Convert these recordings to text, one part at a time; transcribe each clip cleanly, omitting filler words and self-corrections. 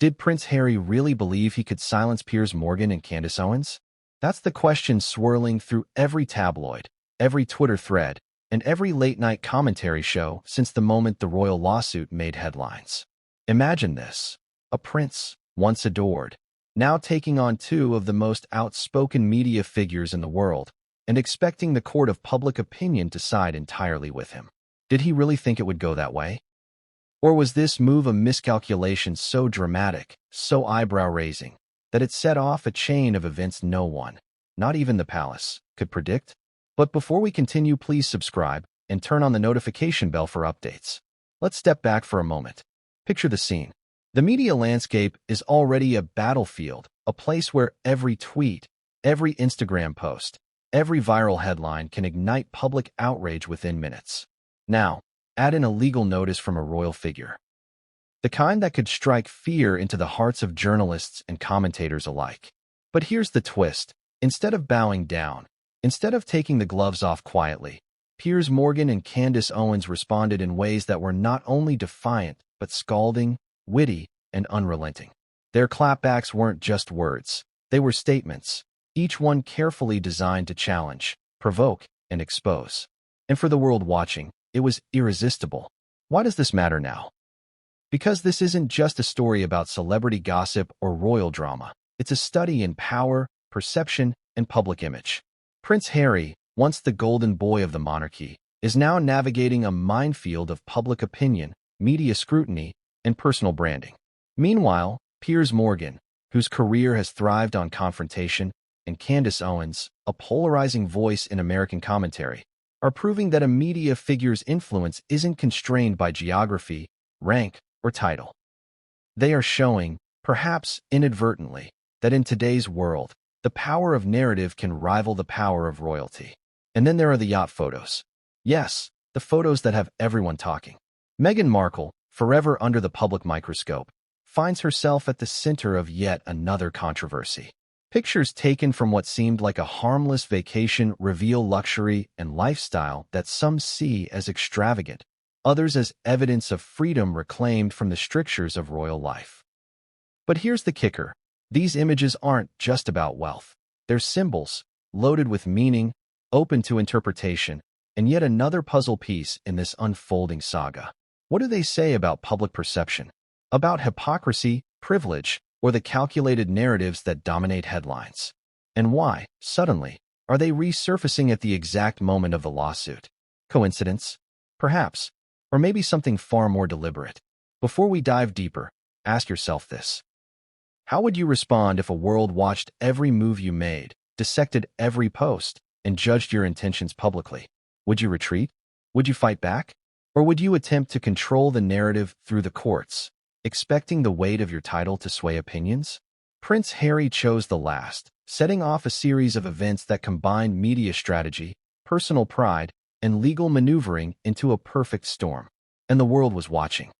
Did Prince Harry really believe he could silence Piers Morgan and Candace Owens? That's the question swirling through every tabloid, every Twitter thread, and every late-night commentary show since the moment the royal lawsuit made headlines. Imagine this: a prince, once adored, now taking on two of the most outspoken media figures in the world and expecting the court of public opinion to side entirely with him. Did he really think it would go that way? Or was this move a miscalculation so dramatic, so eyebrow-raising, that it set off a chain of events no one, not even the palace, could predict? But before we continue, please subscribe and turn on the notification bell for updates. Let's step back for a moment. Picture the scene. The media landscape is already a battlefield, a place where every tweet, every Instagram post, every viral headline can ignite public outrage within minutes. Now, add in a legal notice from a royal figure. The kind that could strike fear into the hearts of journalists and commentators alike. But here's the twist. Instead of bowing down, instead of taking the gloves off quietly, Piers Morgan and Candace Owens responded in ways that were not only defiant, but scalding, witty, and unrelenting. Their clapbacks weren't just words. They were statements, each one carefully designed to challenge, provoke, and expose. And for the world watching, it was irresistible. Why does this matter now? Because this isn't just a story about celebrity gossip or royal drama. It's a study in power, perception, and public image. Prince Harry, once the golden boy of the monarchy, is now navigating a minefield of public opinion, media scrutiny, and personal branding. Meanwhile, Piers Morgan, whose career has thrived on confrontation, and Candace Owens, a polarizing voice in American commentary, are proving that a media figure's influence isn't constrained by geography, rank, or title. They are showing, perhaps inadvertently, that in today's world, the power of narrative can rival the power of royalty. And then there are the yacht photos. Yes, the photos that have everyone talking. Meghan Markle, forever under the public microscope, finds herself at the center of yet another controversy. Pictures taken from what seemed like a harmless vacation reveal luxury and lifestyle that some see as extravagant, others as evidence of freedom reclaimed from the strictures of royal life. But here's the kicker. These images aren't just about wealth. They're symbols, loaded with meaning, open to interpretation, and yet another puzzle piece in this unfolding saga. What do they say about public perception? About hypocrisy, privilege, or the calculated narratives that dominate headlines? And why, suddenly, are they resurfacing at the exact moment of the lawsuit? Coincidence? Perhaps. Or maybe something far more deliberate. Before we dive deeper, ask yourself this. How would you respond if a world watched every move you made, dissected every post, and judged your intentions publicly? Would you retreat? Would you fight back? Or would you attempt to control the narrative through the courts, expecting the weight of your title to sway opinions? Prince Harry chose the last, setting off a series of events that combined media strategy, personal pride, and legal maneuvering into a perfect storm. And the world was watching.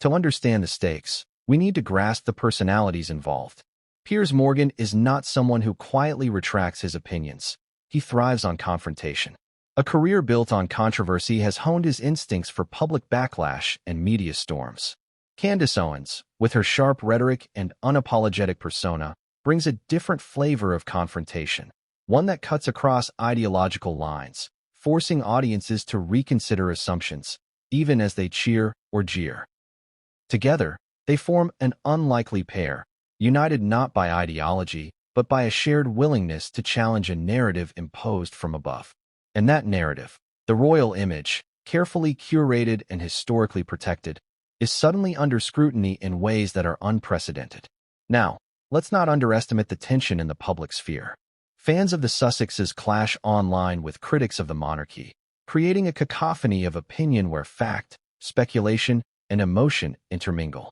To understand the stakes, we need to grasp the personalities involved. Piers Morgan is not someone who quietly retracts his opinions. He thrives on confrontation. A career built on controversy has honed his instincts for public backlash and media storms. Candace Owens, with her sharp rhetoric and unapologetic persona, brings a different flavor of confrontation, one that cuts across ideological lines, forcing audiences to reconsider assumptions, even as they cheer or jeer. Together, they form an unlikely pair, united not by ideology, but by a shared willingness to challenge a narrative imposed from above. And that narrative, the royal image, carefully curated and historically protected, is suddenly under scrutiny in ways that are unprecedented. Now, let's not underestimate the tension in the public sphere. Fans of the Sussexes clash online with critics of the monarchy, creating a cacophony of opinion where fact, speculation, and emotion intermingle.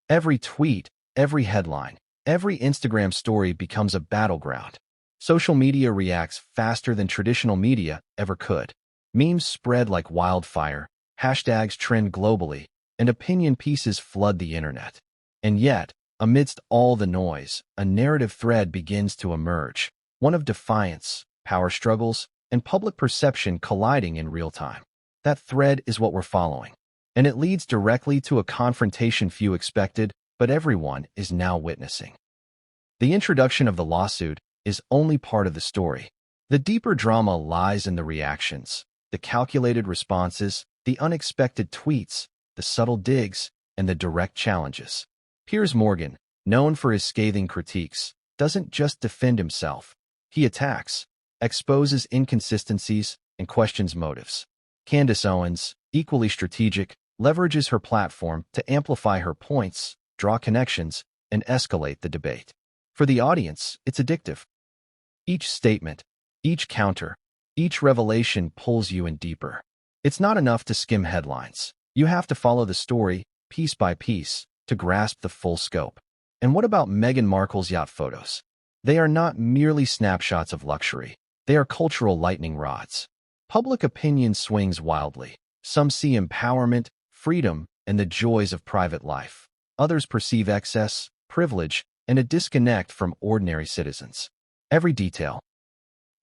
Every tweet, every headline, every Instagram story becomes a battleground. Social media reacts faster than traditional media ever could. Memes spread like wildfire, hashtags trend globally, and opinion pieces flood the internet. And yet, amidst all the noise, a narrative thread begins to emerge, one of defiance, power struggles, and public perception colliding in real time. That thread is what we're following. And it leads directly to a confrontation few expected, but everyone is now witnessing. The introduction of the lawsuit is only part of the story. The deeper drama lies in the reactions, the calculated responses, the unexpected tweets, the subtle digs, and the direct challenges. Piers Morgan, known for his scathing critiques, doesn't just defend himself. He attacks, exposes inconsistencies, and questions motives. Candace Owens, equally strategic, leverages her platform to amplify her points, draw connections, and escalate the debate. For the audience, it's addictive. Each statement, each counter, each revelation pulls you in deeper. It's not enough to skim headlines. You have to follow the story, piece by piece, to grasp the full scope. And what about Meghan Markle's yacht photos? They are not merely snapshots of luxury. They are cultural lightning rods. Public opinion swings wildly. Some see empowerment, freedom, and the joys of private life. Others perceive excess, privilege, and a disconnect from ordinary citizens. Every detail,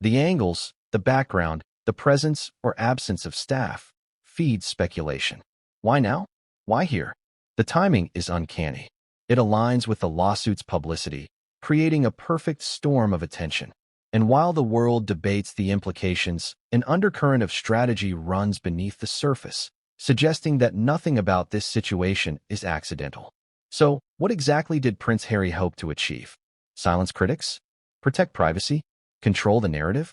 the angles, the background, the presence or absence of staff, feeds speculation. Why now? Why here? The timing is uncanny. It aligns with the lawsuit's publicity, creating a perfect storm of attention. And while the world debates the implications, an undercurrent of strategy runs beneath the surface, suggesting that nothing about this situation is accidental. So, what exactly did Prince Harry hope to achieve? Silence critics? Protect privacy? Control the narrative?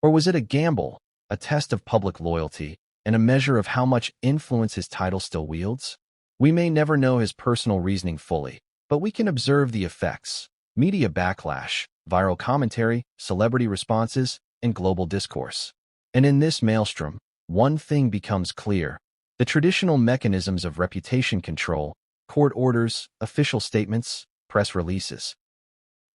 Or was it a gamble, a test of public loyalty, and a measure of how much influence his title still wields? We may never know his personal reasoning fully, but we can observe the effects: media backlash, viral commentary, celebrity responses, and global discourse. And in this maelstrom, one thing becomes clear: the traditional mechanisms of reputation control, court orders, official statements, press releases,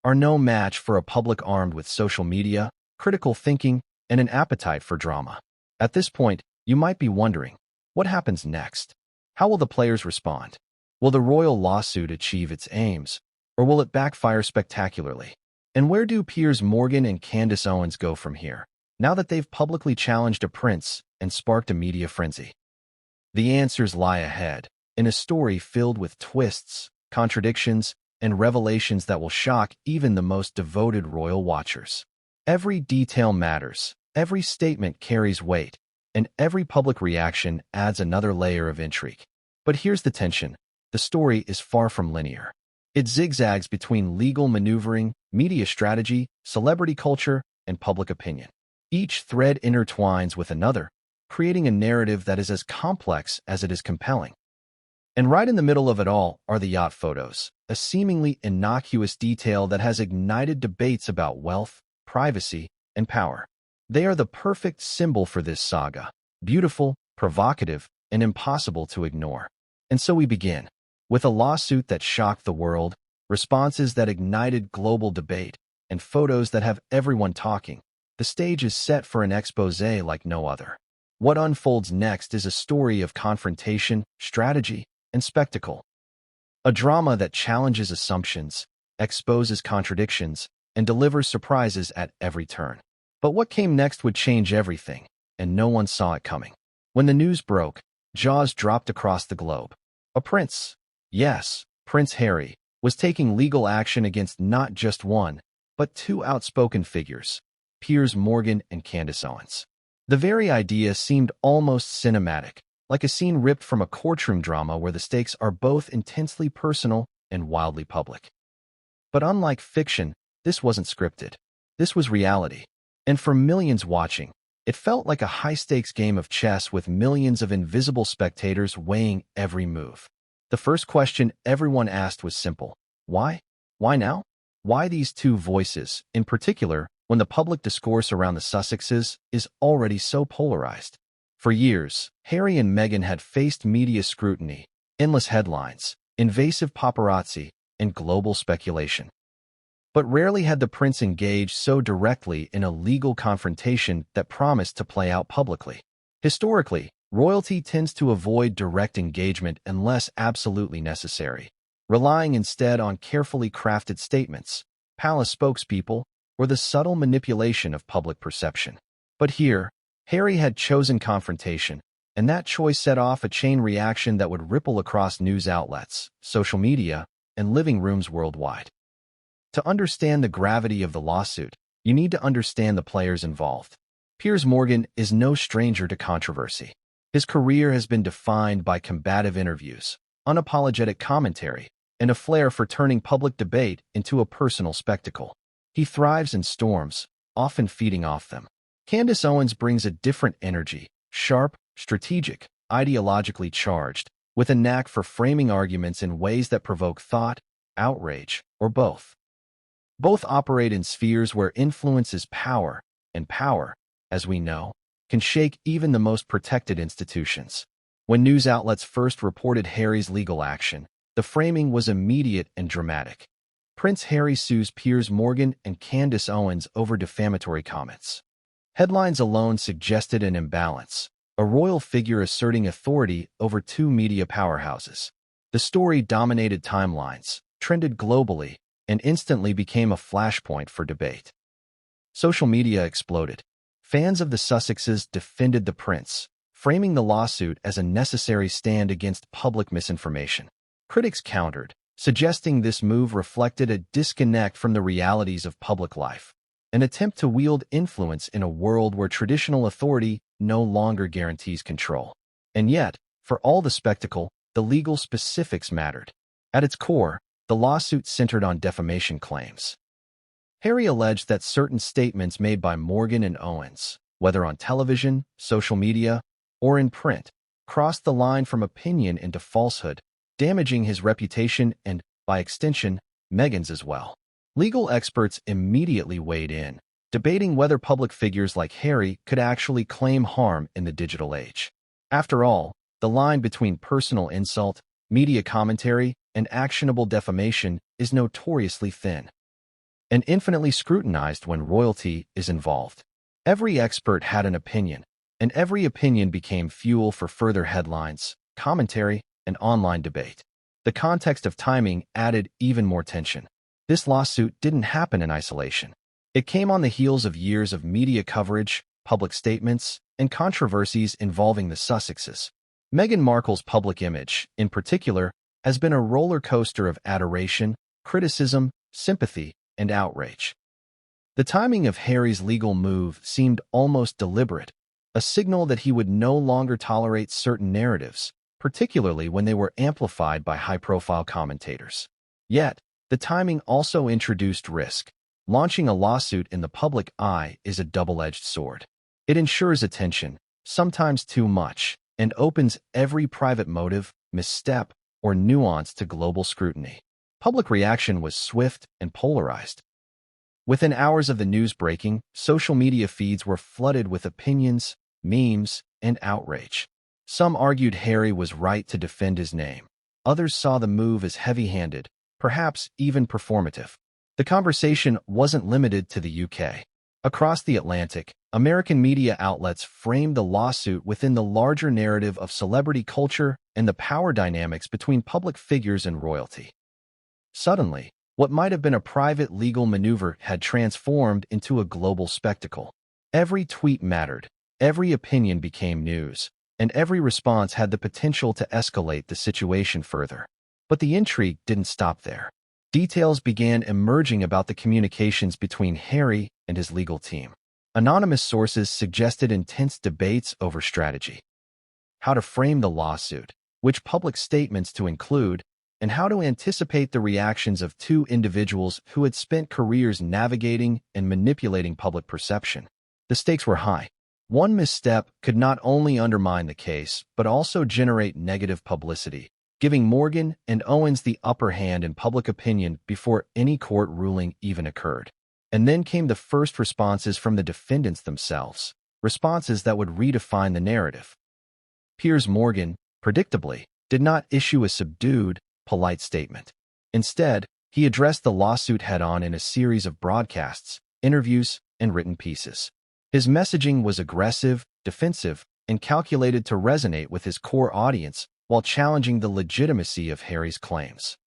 are no match for a public armed with social media, critical thinking, and an appetite for drama. At this point, you might be wondering, what happens next? How will the players respond? Will the royal lawsuit achieve its aims, or will it backfire spectacularly? And where do Piers Morgan and Candace Owens go from here, now that they've publicly challenged a prince and sparked a media frenzy? The answers lie ahead, in a story filled with twists, contradictions, and revelations that will shock even the most devoted royal watchers. Every detail matters, every statement carries weight, and every public reaction adds another layer of intrigue. But here's the tension: the story is far from linear. It zigzags between legal maneuvering, media strategy, celebrity culture, and public opinion. Each thread intertwines with another, creating a narrative that is as complex as it is compelling. And right in the middle of it all are the yacht photos, a seemingly innocuous detail that has ignited debates about wealth, privacy, and power. They are the perfect symbol for this saga: beautiful, provocative, and impossible to ignore. And so we begin. With a lawsuit that shocked the world, responses that ignited global debate, and photos that have everyone talking, the stage is set for an exposé like no other. What unfolds next is a story of confrontation, strategy, and spectacle. A drama that challenges assumptions, exposes contradictions, and delivers surprises at every turn. But what came next would change everything, and no one saw it coming. When the news broke, jaws dropped across the globe. A prince, yes, Prince Harry, was taking legal action against not just one, but two outspoken figures, Piers Morgan and Candace Owens. The very idea seemed almost cinematic, like a scene ripped from a courtroom drama where the stakes are both intensely personal and wildly public. But unlike fiction, this wasn't scripted. This was reality. And for millions watching, it felt like a high-stakes game of chess with millions of invisible spectators weighing every move. The first question everyone asked was simple: why? Why now? Why these two voices, in particular, when the public discourse around the Sussexes is already so polarized? For years, Harry and Meghan had faced media scrutiny, endless headlines, invasive paparazzi, and global speculation. But rarely had the prince engaged so directly in a legal confrontation that promised to play out publicly. Historically, royalty tends to avoid direct engagement unless absolutely necessary, relying instead on carefully crafted statements, palace spokespeople, or the subtle manipulation of public perception. But here, Harry had chosen confrontation, and that choice set off a chain reaction that would ripple across news outlets, social media, and living rooms worldwide. To understand the gravity of the lawsuit, you need to understand the players involved. Piers Morgan is no stranger to controversy. His career has been defined by combative interviews, unapologetic commentary, and a flair for turning public debate into a personal spectacle. He thrives in storms, often feeding off them. Candace Owens brings a different energy, sharp, strategic, ideologically charged, with a knack for framing arguments in ways that provoke thought, outrage, or both. Both operate in spheres where influence is power, and power, as we know, can shake even the most protected institutions. When news outlets first reported Harry's legal action, the framing was immediate and dramatic. Prince Harry sues Piers Morgan and Candace Owens over defamatory comments. Headlines alone suggested an imbalance, a royal figure asserting authority over two media powerhouses. The story dominated timelines, trended globally, and instantly became a flashpoint for debate. Social media exploded. Fans of the Sussexes defended the prince, framing the lawsuit as a necessary stand against public misinformation. Critics countered, suggesting this move reflected a disconnect from the realities of public life, an attempt to wield influence in a world where traditional authority no longer guarantees control. And yet, for all the spectacle, the legal specifics mattered. At its core, the lawsuit centered on defamation claims. Harry alleged that certain statements made by Morgan and Owens, whether on television, social media, or in print, crossed the line from opinion into falsehood, damaging his reputation and, by extension, Meghan's as well. Legal experts immediately weighed in, debating whether public figures like Harry could actually claim harm in the digital age. After all, the line between personal insult, media commentary, and actionable defamation is notoriously thin, and infinitely scrutinized when royalty is involved. Every expert had an opinion, and every opinion became fuel for further headlines, commentary, and online debate. The context of timing added even more tension. This lawsuit didn't happen in isolation. It came on the heels of years of media coverage, public statements, and controversies involving the Sussexes. Meghan Markle's public image, in particular, has been a roller coaster of adoration, criticism, sympathy, and outrage. The timing of Harry's legal move seemed almost deliberate, a signal that he would no longer tolerate certain narratives, particularly when they were amplified by high-profile commentators. Yet, the timing also introduced risk. Launching a lawsuit in the public eye is a double-edged sword. It ensures attention, sometimes too much, and opens every private motive, misstep, or nuance to global scrutiny. Public reaction was swift and polarized. Within hours of the news breaking, social media feeds were flooded with opinions, memes, and outrage. Some argued Harry was right to defend his name. Others saw the move as heavy-handed, perhaps even performative. The conversation wasn't limited to the UK. Across the Atlantic, American media outlets framed the lawsuit within the larger narrative of celebrity culture and the power dynamics between public figures and royalty. Suddenly, what might have been a private legal maneuver had transformed into a global spectacle. Every tweet mattered, every opinion became news, and every response had the potential to escalate the situation further. But the intrigue didn't stop there. Details began emerging about the communications between Harry and his legal team. Anonymous sources suggested intense debates over strategy, how to frame the lawsuit, which public statements to include, and how to anticipate the reactions of two individuals who had spent careers navigating and manipulating public perception. The stakes were high. One misstep could not only undermine the case, but also generate negative publicity, giving Morgan and Owens the upper hand in public opinion before any court ruling even occurred. And then came the first responses from the defendants themselves, responses that would redefine the narrative. Piers Morgan, predictably, did not issue a subdued, polite statement. Instead, he addressed the lawsuit head-on in a series of broadcasts, interviews, and written pieces. His messaging was aggressive, defensive, and calculated to resonate with his core audience while challenging the legitimacy of Harry's claims.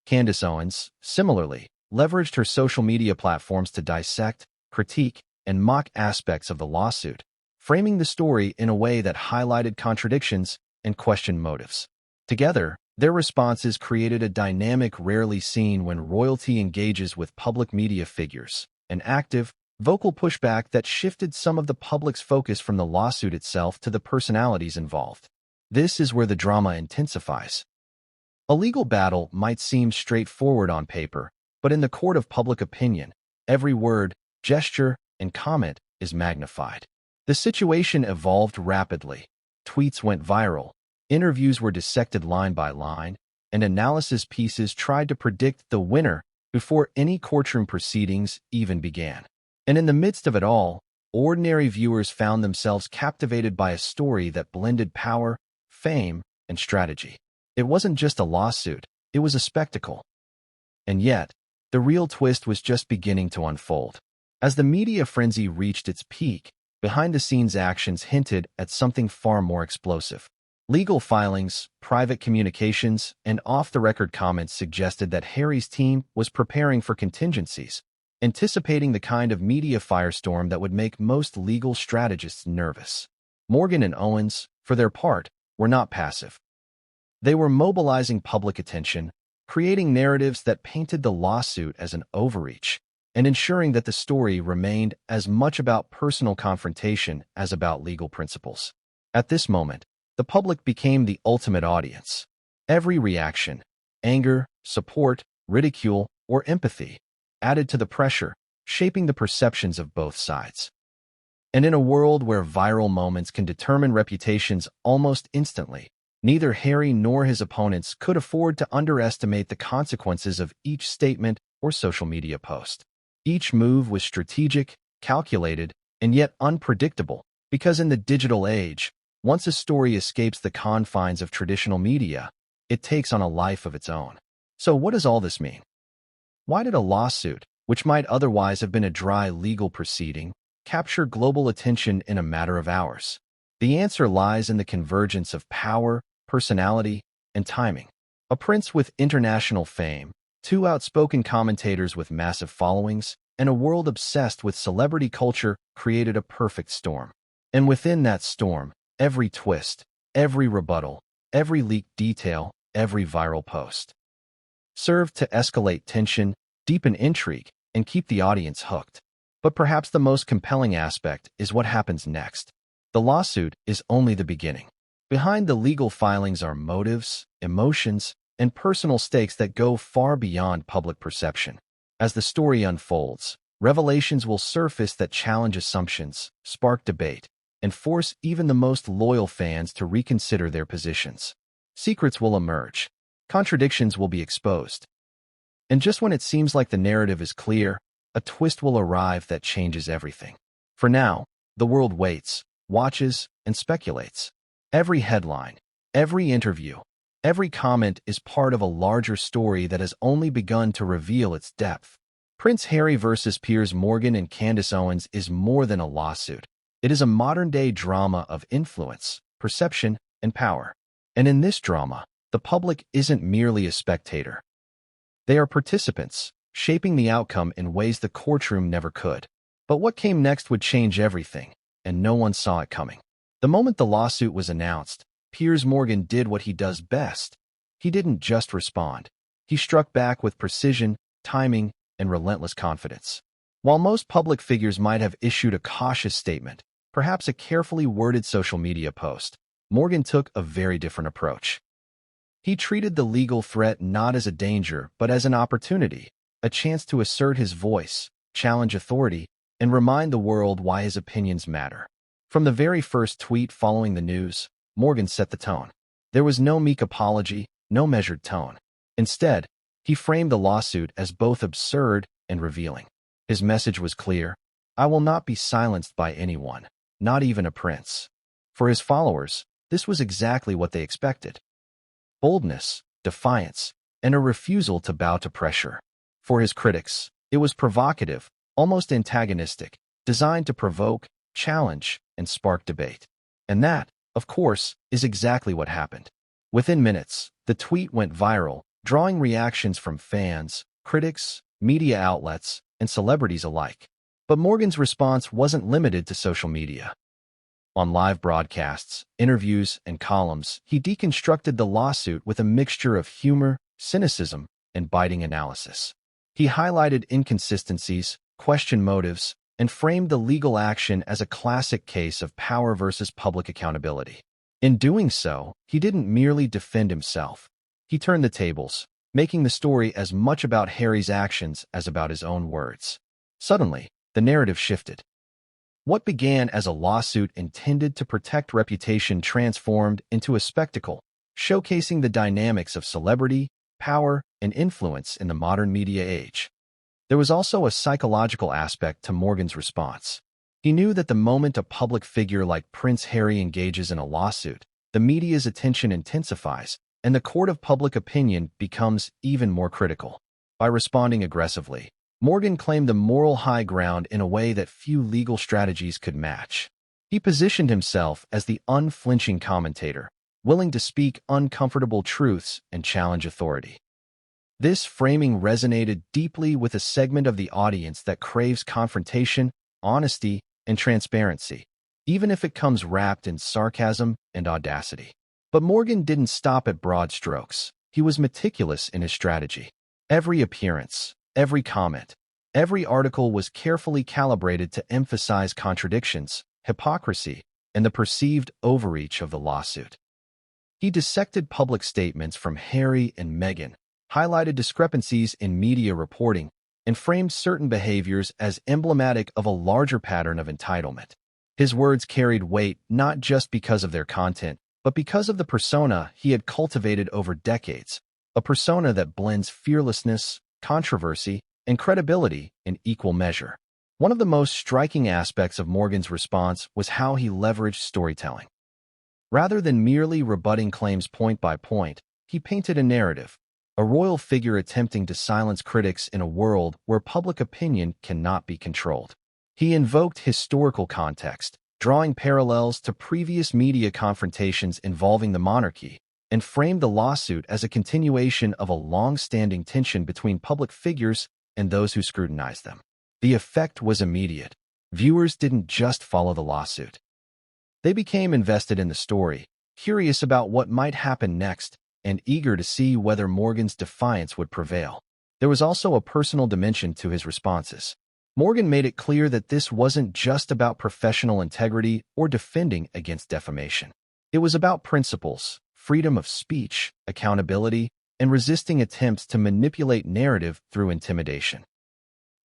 Candace Owens, similarly, leveraged her social media platforms to dissect, critique, and mock aspects of the lawsuit, framing the story in a way that highlighted contradictions and questioned motives. Together, their responses created a dynamic rarely seen when royalty engages with public media figures, an active, vocal pushback that shifted some of the public's focus from the lawsuit itself to the personalities involved. This is where the drama intensifies. A legal battle might seem straightforward on paper, but in the court of public opinion, every word, gesture, and comment is magnified. The situation evolved rapidly. Tweets went viral, interviews were dissected line by line, and analysis pieces tried to predict the winner before any courtroom proceedings even began. And in the midst of it all, ordinary viewers found themselves captivated by a story that blended power, fame, and strategy. It wasn't just a lawsuit, it was a spectacle. And yet, the real twist was just beginning to unfold. As the media frenzy reached its peak, behind-the-scenes actions hinted at something far more explosive. Legal filings, private communications, and off-the-record comments suggested that Harry's team was preparing for contingencies, anticipating the kind of media firestorm that would make most legal strategists nervous. Morgan and Owens, for their part, were not passive. They were mobilizing public attention, creating narratives that painted the lawsuit as an overreach, and ensuring that the story remained as much about personal confrontation as about legal principles. At this moment, the public became the ultimate audience. Every reaction, anger, support, ridicule, or empathy, added to the pressure, shaping the perceptions of both sides. And in a world where viral moments can determine reputations almost instantly, neither Harry nor his opponents could afford to underestimate the consequences of each statement or social media post. Each move was strategic, calculated, and yet unpredictable, because in the digital age, once a story escapes the confines of traditional media, it takes on a life of its own. So what does all this mean? Why did a lawsuit, which might otherwise have been a dry legal proceeding, capture global attention in a matter of hours? The answer lies in the convergence of power, personality, and timing. A prince with international fame, two outspoken commentators with massive followings, and a world obsessed with celebrity culture created a perfect storm. And within that storm, every twist, every rebuttal, every leaked detail, every viral post served to escalate tension, deepen intrigue, and keep the audience hooked. But perhaps the most compelling aspect is what happens next. The lawsuit is only the beginning. Behind the legal filings are motives, emotions, and personal stakes that go far beyond public perception. As the story unfolds, revelations will surface that challenge assumptions, spark debate, and force even the most loyal fans to reconsider their positions. Secrets will emerge. Contradictions will be exposed. And just when it seems like the narrative is clear, a twist will arrive that changes everything. For now, the world waits, watches, and speculates. Every headline, every interview, every comment is part of a larger story that has only begun to reveal its depth. Prince Harry versus Piers Morgan and Candace Owens is more than a lawsuit. It is a modern-day drama of influence, perception, and power. And in this drama, the public isn't merely a spectator. They are participants, shaping the outcome in ways the courtroom never could. But what came next would change everything, and no one saw it coming. The moment the lawsuit was announced, Piers Morgan did what he does best. He didn't just respond. He struck back with precision, timing, and relentless confidence. While most public figures might have issued a cautious statement, perhaps a carefully worded social media post, Morgan took a very different approach. He treated the legal threat not as a danger, but as an opportunity, a chance to assert his voice, challenge authority, and remind the world why his opinions matter. From the very first tweet following the news, Morgan set the tone. There was no meek apology, no measured tone. Instead, he framed the lawsuit as both absurd and revealing. His message was clear: I will not be silenced by anyone, not even a prince. For his followers, this was exactly what they expected. Boldness, defiance, and a refusal to bow to pressure. For his critics, it was provocative, almost antagonistic, designed to provoke, challenge, and spark debate. And that, of course, is exactly what happened. Within minutes, the tweet went viral, drawing reactions from fans, critics, media outlets, and celebrities alike. But Morgan's response wasn't limited to social media. On live broadcasts, interviews, and columns, he deconstructed the lawsuit with a mixture of humor, cynicism, and biting analysis. He highlighted inconsistencies, questioned motives, and framed the legal action as a classic case of power versus public accountability. In doing so, he didn't merely defend himself. He turned the tables, making the story as much about Harry's actions as about his own words. Suddenly, the narrative shifted. What began as a lawsuit intended to protect reputation transformed into a spectacle, showcasing the dynamics of celebrity, power, and influence in the modern media age. There was also a psychological aspect to Morgan's response. He knew that the moment a public figure like Prince Harry engages in a lawsuit, the media's attention intensifies, and the court of public opinion becomes even more critical. By responding aggressively, Morgan claimed the moral high ground in a way that few legal strategies could match. He positioned himself as the unflinching commentator, willing to speak uncomfortable truths and challenge authority. This framing resonated deeply with a segment of the audience that craves confrontation, honesty, and transparency, even if it comes wrapped in sarcasm and audacity. But Morgan didn't stop at broad strokes. He was meticulous in his strategy. Every appearance, every comment, every article was carefully calibrated to emphasize contradictions, hypocrisy, and the perceived overreach of the lawsuit. He dissected public statements from Harry and Meghan, highlighted discrepancies in media reporting, and framed certain behaviors as emblematic of a larger pattern of entitlement. His words carried weight not just because of their content, but because of the persona he had cultivated over decades, a persona that blends fearlessness, controversy, and credibility in equal measure. One of the most striking aspects of Morgan's response was how he leveraged storytelling. Rather than merely rebutting claims point by point, he painted a narrative, a royal figure attempting to silence critics in a world where public opinion cannot be controlled. He invoked historical context, drawing parallels to previous media confrontations involving the monarchy, and framed the lawsuit as a continuation of a long-standing tension between public figures and those who scrutinized them. The effect was immediate. Viewers didn't just follow the lawsuit. They became invested in the story, curious about what might happen next, and eager to see whether Morgan's defiance would prevail. There was also a personal dimension to his responses. Morgan made it clear that this wasn't just about professional integrity or defending against defamation. It was about principles, freedom of speech, accountability, and resisting attempts to manipulate narrative through intimidation.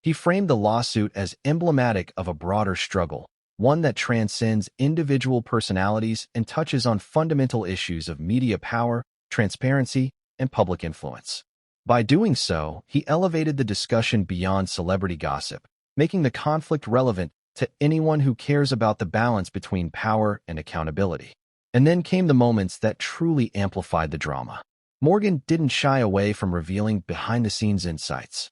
He framed the lawsuit as emblematic of a broader struggle, one that transcends individual personalities and touches on fundamental issues of media power, transparency, and public influence. By doing so, he elevated the discussion beyond celebrity gossip, making the conflict relevant to anyone who cares about the balance between power and accountability. And then came the moments that truly amplified the drama. Morgan didn't shy away from revealing behind-the-scenes insights.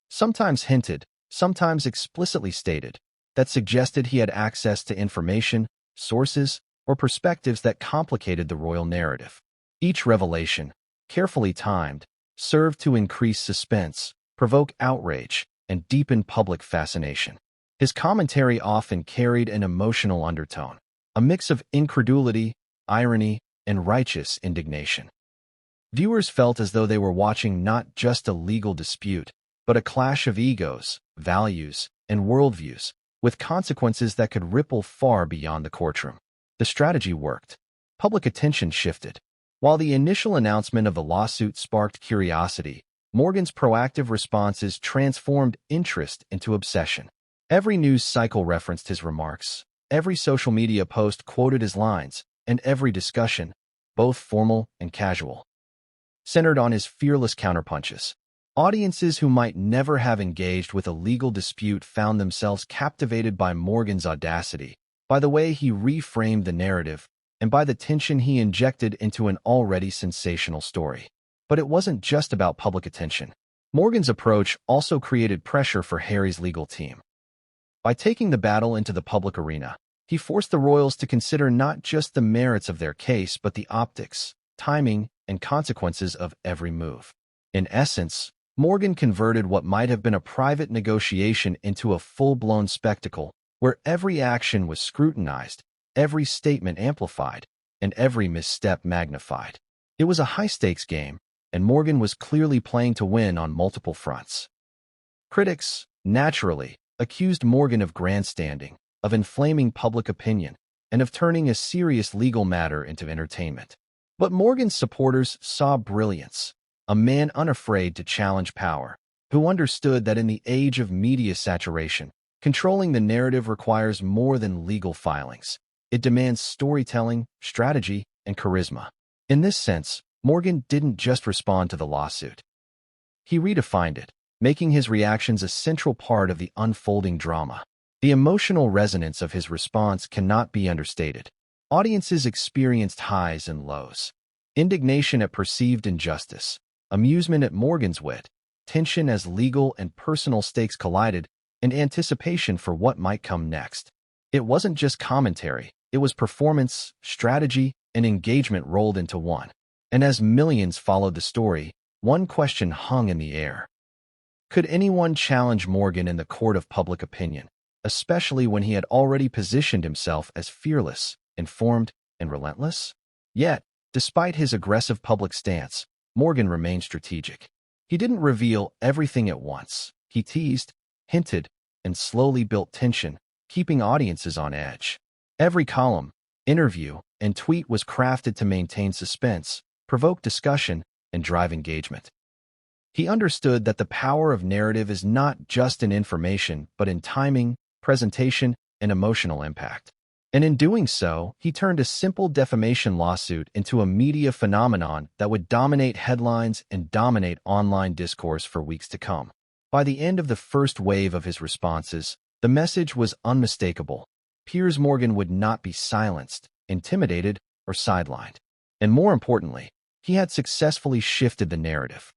Sometimes hinted, sometimes explicitly stated, that suggested he had access to information, sources, or perspectives that complicated the royal narrative. Each revelation, carefully timed, served to increase suspense, provoke outrage, and deepen public fascination. His commentary often carried an emotional undertone, a mix of incredulity, irony, and righteous indignation. Viewers felt as though they were watching not just a legal dispute, but a clash of egos, values, and worldviews, with consequences that could ripple far beyond the courtroom. The strategy worked. Public attention shifted. While the initial announcement of the lawsuit sparked curiosity, Morgan's proactive responses transformed interest into obsession. Every news cycle referenced his remarks, every social media post quoted his lines, and every discussion, both formal and casual, centered on his fearless counterpunches. Audiences who might never have engaged with a legal dispute found themselves captivated by Morgan's audacity, by the way he reframed the narrative, and by the tension he injected into an already sensational story. But it wasn't just about public attention. Morgan's approach also created pressure for Harry's legal team. By taking the battle into the public arena, he forced the royals to consider not just the merits of their case but the optics, timing, and consequences of every move. In essence, Morgan converted what might have been a private negotiation into a full-blown spectacle, where every action was scrutinized every statement amplified, and every misstep magnified. It was a high-stakes game, and Morgan was clearly playing to win on multiple fronts. Critics, naturally, accused Morgan of grandstanding, of inflaming public opinion, and of turning a serious legal matter into entertainment. But Morgan's supporters saw brilliance, a man unafraid to challenge power, who understood that in the age of media saturation, controlling the narrative requires more than legal filings. It demands storytelling, strategy, and charisma. In this sense, Morgan didn't just respond to the lawsuit. He redefined it, making his reactions a central part of the unfolding drama. The emotional resonance of his response cannot be understated. Audiences experienced highs and lows. Indignation at perceived injustice, amusement at Morgan's wit, tension as legal and personal stakes collided, and anticipation for what might come next. It wasn't just commentary, it was performance, strategy, and engagement rolled into one. And as millions followed the story, one question hung in the air. Could anyone challenge Morgan in the court of public opinion, especially when he had already positioned himself as fearless, informed, and relentless? Yet, despite his aggressive public stance, Morgan remained strategic. He didn't reveal everything at once. He teased, hinted, and slowly built tension, keeping audiences on edge. Every column, interview, and tweet was crafted to maintain suspense, provoke discussion, and drive engagement. He understood that the power of narrative is not just in information, but in timing, presentation, and emotional impact. And in doing so, he turned a simple defamation lawsuit into a media phenomenon that would dominate headlines and dominate online discourse for weeks to come. By the end of the first wave of his responses, the message was unmistakable. Piers Morgan would not be silenced, intimidated, or sidelined. And more importantly, he had successfully shifted the narrative.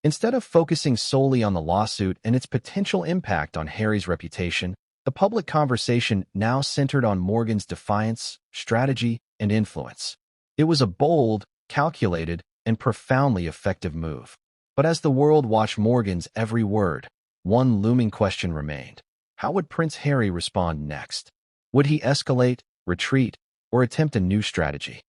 Instead of focusing solely on the lawsuit and its potential impact on Harry's reputation, the public conversation now centered on Morgan's defiance, strategy, and influence. It was a bold, calculated, and profoundly effective move. But as the world watched Morgan's every word, one looming question remained. How would Prince Harry respond next? Would he escalate, retreat, or attempt a new strategy?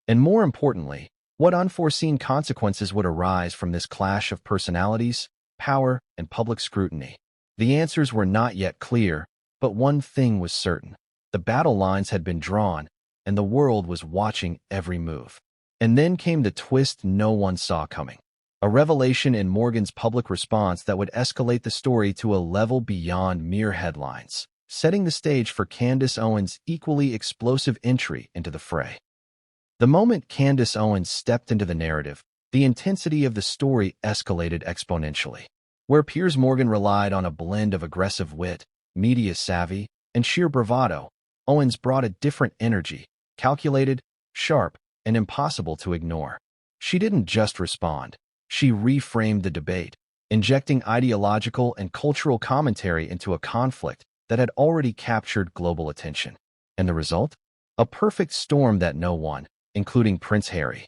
And more importantly, what unforeseen consequences would arise from this clash of personalities, power, and public scrutiny? The answers were not yet clear, but one thing was certain. The battle lines had been drawn, and the world was watching every move. And then came the twist no one saw coming. A revelation in Morgan's public response that would escalate the story to a level beyond mere headlines, setting the stage for Candace Owens' equally explosive entry into the fray. The moment Candace Owens stepped into the narrative, the intensity of the story escalated exponentially. Where Piers Morgan relied on a blend of aggressive wit, media savvy, and sheer bravado, Owens brought a different energy, calculated, sharp, and impossible to ignore. She didn't just respond. She reframed the debate, injecting ideological and cultural commentary into a conflict that had already captured global attention. And the result? A perfect storm that no one, including Prince Harry,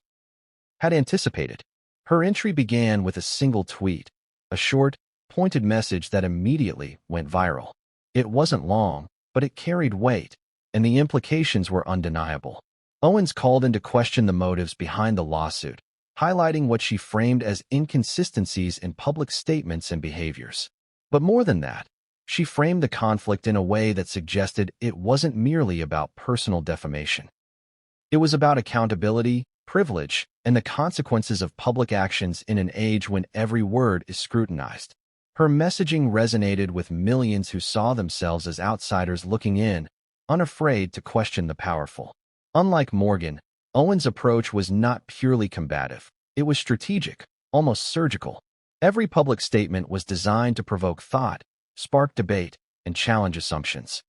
had anticipated. Her entry began with a single tweet, a short, pointed message that immediately went viral. It wasn't long, but it carried weight, and the implications were undeniable. Owens called into question the motives behind the lawsuit, highlighting what she framed as inconsistencies in public statements and behaviors. But more than that, she framed the conflict in a way that suggested it wasn't merely about personal defamation. It was about accountability, privilege, and the consequences of public actions in an age when every word is scrutinized. Her messaging resonated with millions who saw themselves as outsiders looking in, unafraid to question the powerful. Unlike Morgan, Owens' approach was not purely combative. It was strategic, almost surgical. Every public statement was designed to provoke thought, spark debate, and challenge assumptions.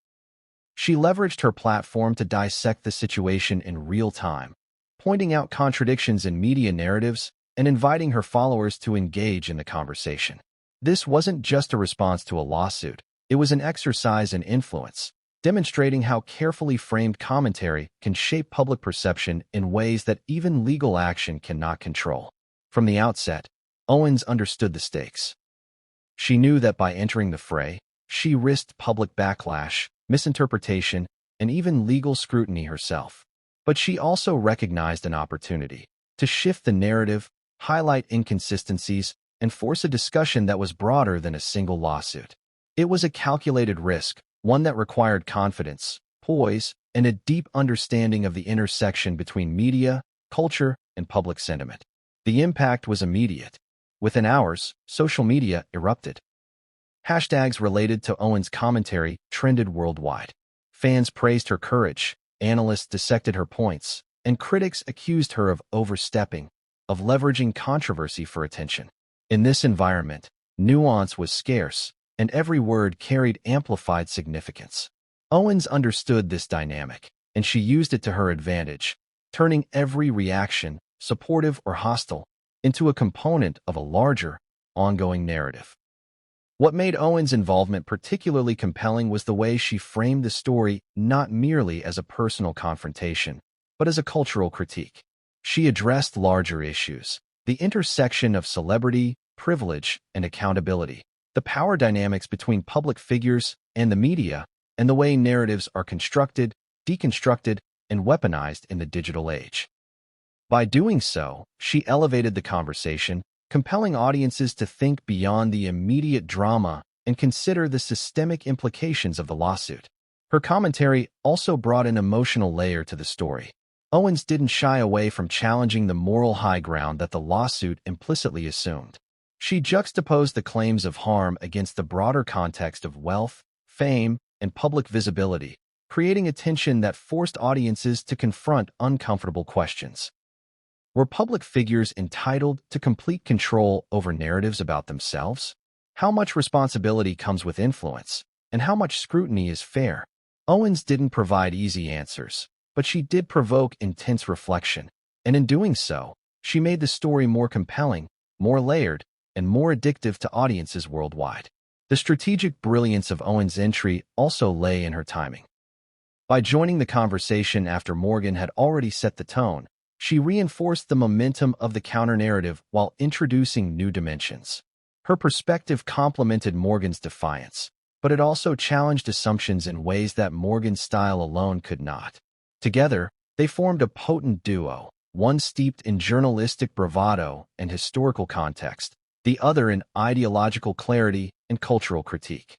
She leveraged her platform to dissect the situation in real time, pointing out contradictions in media narratives and inviting her followers to engage in the conversation. This wasn't just a response to a lawsuit. It was an exercise in influence, demonstrating how carefully framed commentary can shape public perception in ways that even legal action cannot control. From the outset, Owens understood the stakes. She knew that by entering the fray, she risked public backlash, misinterpretation, and even legal scrutiny herself. But she also recognized an opportunity to shift the narrative, highlight inconsistencies, and force a discussion that was broader than a single lawsuit. It was a calculated risk, one that required confidence, poise, and a deep understanding of the intersection between media, culture, and public sentiment. The impact was immediate. Within hours, social media erupted. Hashtags related to Owens' commentary trended worldwide. Fans praised her courage, analysts dissected her points, and critics accused her of overstepping, of leveraging controversy for attention. In this environment, nuance was scarce, and every word carried amplified significance. Owens understood this dynamic, and she used it to her advantage, turning every reaction, supportive or hostile, into a component of a larger, ongoing narrative. What made Owens' involvement particularly compelling was the way she framed the story not merely as a personal confrontation, but as a cultural critique. She addressed larger issues, the intersection of celebrity, privilege, and accountability, the power dynamics between public figures and the media, and the way narratives are constructed, deconstructed, and weaponized in the digital age. By doing so, she elevated the conversation, compelling audiences to think beyond the immediate drama and consider the systemic implications of the lawsuit. Her commentary also brought an emotional layer to the story. Owens didn't shy away from challenging the moral high ground that the lawsuit implicitly assumed. She juxtaposed the claims of harm against the broader context of wealth, fame, and public visibility, creating a tension that forced audiences to confront uncomfortable questions. Were public figures entitled to complete control over narratives about themselves? How much responsibility comes with influence, and how much scrutiny is fair? Owens didn't provide easy answers, but she did provoke intense reflection, and in doing so, she made the story more compelling, more layered, and more addictive to audiences worldwide. The strategic brilliance of Owens' entry also lay in her timing. By joining the conversation after Morgan had already set the tone, she reinforced the momentum of the counter-narrative while introducing new dimensions. Her perspective complemented Morgan's defiance, but it also challenged assumptions in ways that Morgan's style alone could not. Together, they formed a potent duo, one steeped in journalistic bravado and historical context, the other in ideological clarity and cultural critique.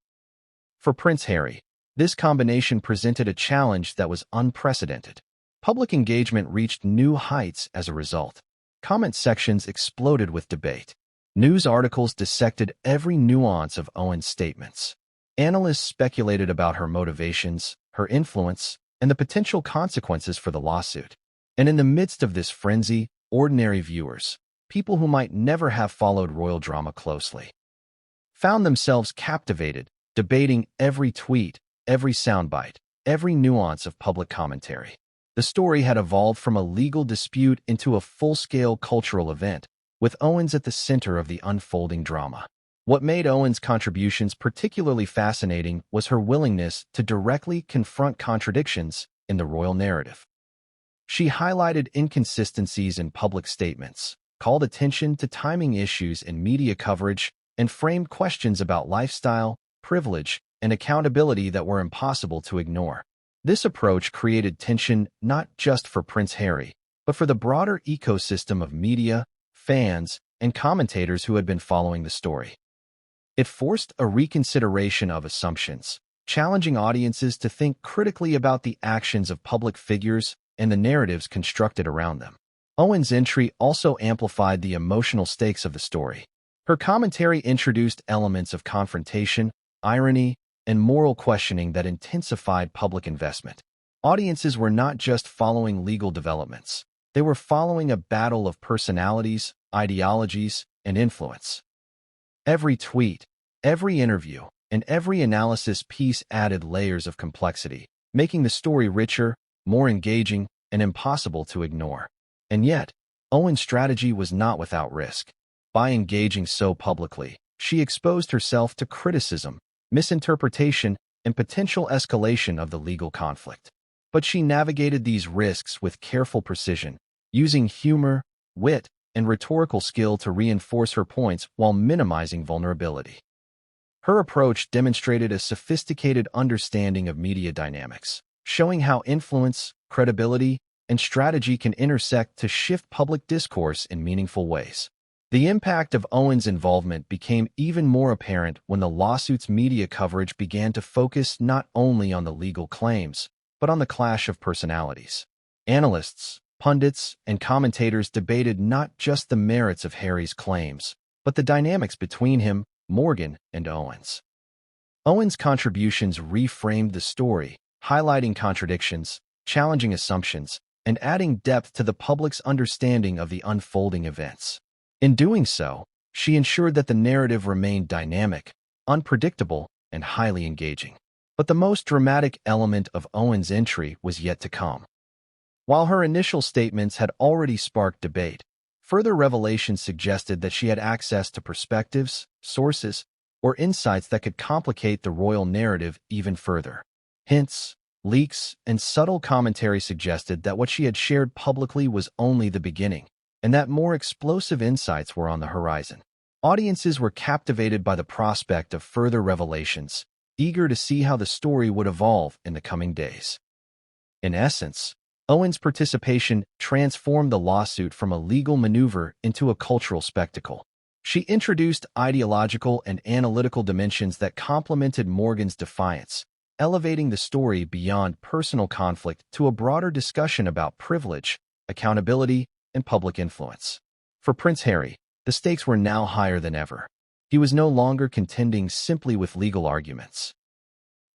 For Prince Harry, this combination presented a challenge that was unprecedented. Public engagement reached new heights as a result. Comment sections exploded with debate. News articles dissected every nuance of Owens' statements. Analysts speculated about her motivations, her influence, and the potential consequences for the lawsuit. And in the midst of this frenzy, ordinary viewers, people who might never have followed royal drama closely, found themselves captivated, debating every tweet, every soundbite, every nuance of public commentary. The story had evolved from a legal dispute into a full-scale cultural event, with Owens at the center of the unfolding drama. What made Owens' contributions particularly fascinating was her willingness to directly confront contradictions in the royal narrative. She highlighted inconsistencies in public statements, called attention to timing issues in media coverage, and framed questions about lifestyle, privilege, and accountability that were impossible to ignore. This approach created tension not just for Prince Harry, but for the broader ecosystem of media, fans, and commentators who had been following the story. It forced a reconsideration of assumptions, challenging audiences to think critically about the actions of public figures and the narratives constructed around them. Owens' entry also amplified the emotional stakes of the story. Her commentary introduced elements of confrontation, irony, and moral questioning that intensified public investment. Audiences were not just following legal developments. They were following a battle of personalities, ideologies, and influence. Every tweet, every interview, and every analysis piece added layers of complexity, making the story richer, more engaging, and impossible to ignore. And yet, Owens' strategy was not without risk. By engaging so publicly, she exposed herself to criticism, misinterpretation, and potential escalation of the legal conflict. But she navigated these risks with careful precision, using humor, wit, and rhetorical skill to reinforce her points while minimizing vulnerability. Her approach demonstrated a sophisticated understanding of media dynamics, showing how influence, credibility, and strategy can intersect to shift public discourse in meaningful ways. The impact of Owens' involvement became even more apparent when the lawsuit's media coverage began to focus not only on the legal claims, but on the clash of personalities. Analysts, pundits, and commentators debated not just the merits of Harry's claims, but the dynamics between him, Morgan, and Owens. Owens' contributions reframed the story, highlighting contradictions, challenging assumptions, and adding depth to the public's understanding of the unfolding events. In doing so, she ensured that the narrative remained dynamic, unpredictable, and highly engaging. But the most dramatic element of Owens' entry was yet to come. While her initial statements had already sparked debate, further revelations suggested that she had access to perspectives, sources, or insights that could complicate the royal narrative even further. Hints, leaks, and subtle commentary suggested that what she had shared publicly was only the beginning, and that more explosive insights were on the horizon. Audiences were captivated by the prospect of further revelations, eager to see how the story would evolve in the coming days. In essence, Owens' participation transformed the lawsuit from a legal maneuver into a cultural spectacle. She introduced ideological and analytical dimensions that complemented Morgan's defiance, elevating the story beyond personal conflict to a broader discussion about privilege, accountability, and public influence. For Prince Harry, the stakes were now higher than ever. He was no longer contending simply with legal arguments.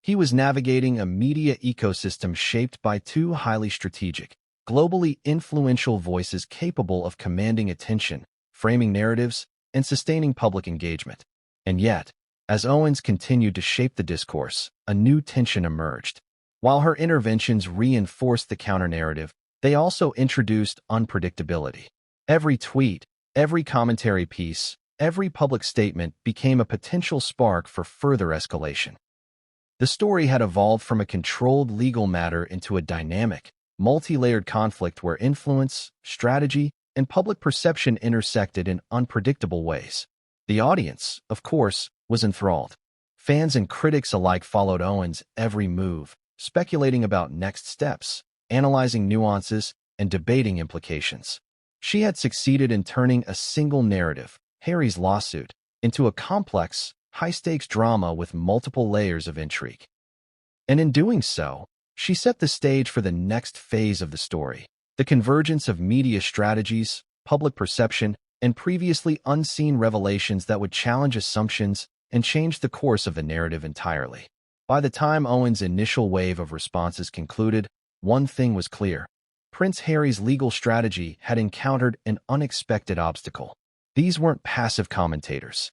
He was navigating a media ecosystem shaped by two highly strategic, globally influential voices capable of commanding attention, framing narratives, and sustaining public engagement. And yet, as Owens continued to shape the discourse, a new tension emerged. While her interventions reinforced the counter-narrative, they also introduced unpredictability. Every tweet, every commentary piece, every public statement became a potential spark for further escalation. The story had evolved from a controlled legal matter into a dynamic, multi-layered conflict where influence, strategy, and public perception intersected in unpredictable ways. The audience, of course, was enthralled. Fans and critics alike followed Owens' every move, speculating about next steps, analyzing nuances, and debating implications. She had succeeded in turning a single narrative, Harry's lawsuit, into a complex, high-stakes drama with multiple layers of intrigue. And in doing so, she set the stage for the next phase of the story, the convergence of media strategies, public perception, and previously unseen revelations that would challenge assumptions and change the course of the narrative entirely. By the time Owens' initial wave of responses concluded, one thing was clear. Prince Harry's legal strategy had encountered an unexpected obstacle. These weren't passive commentators.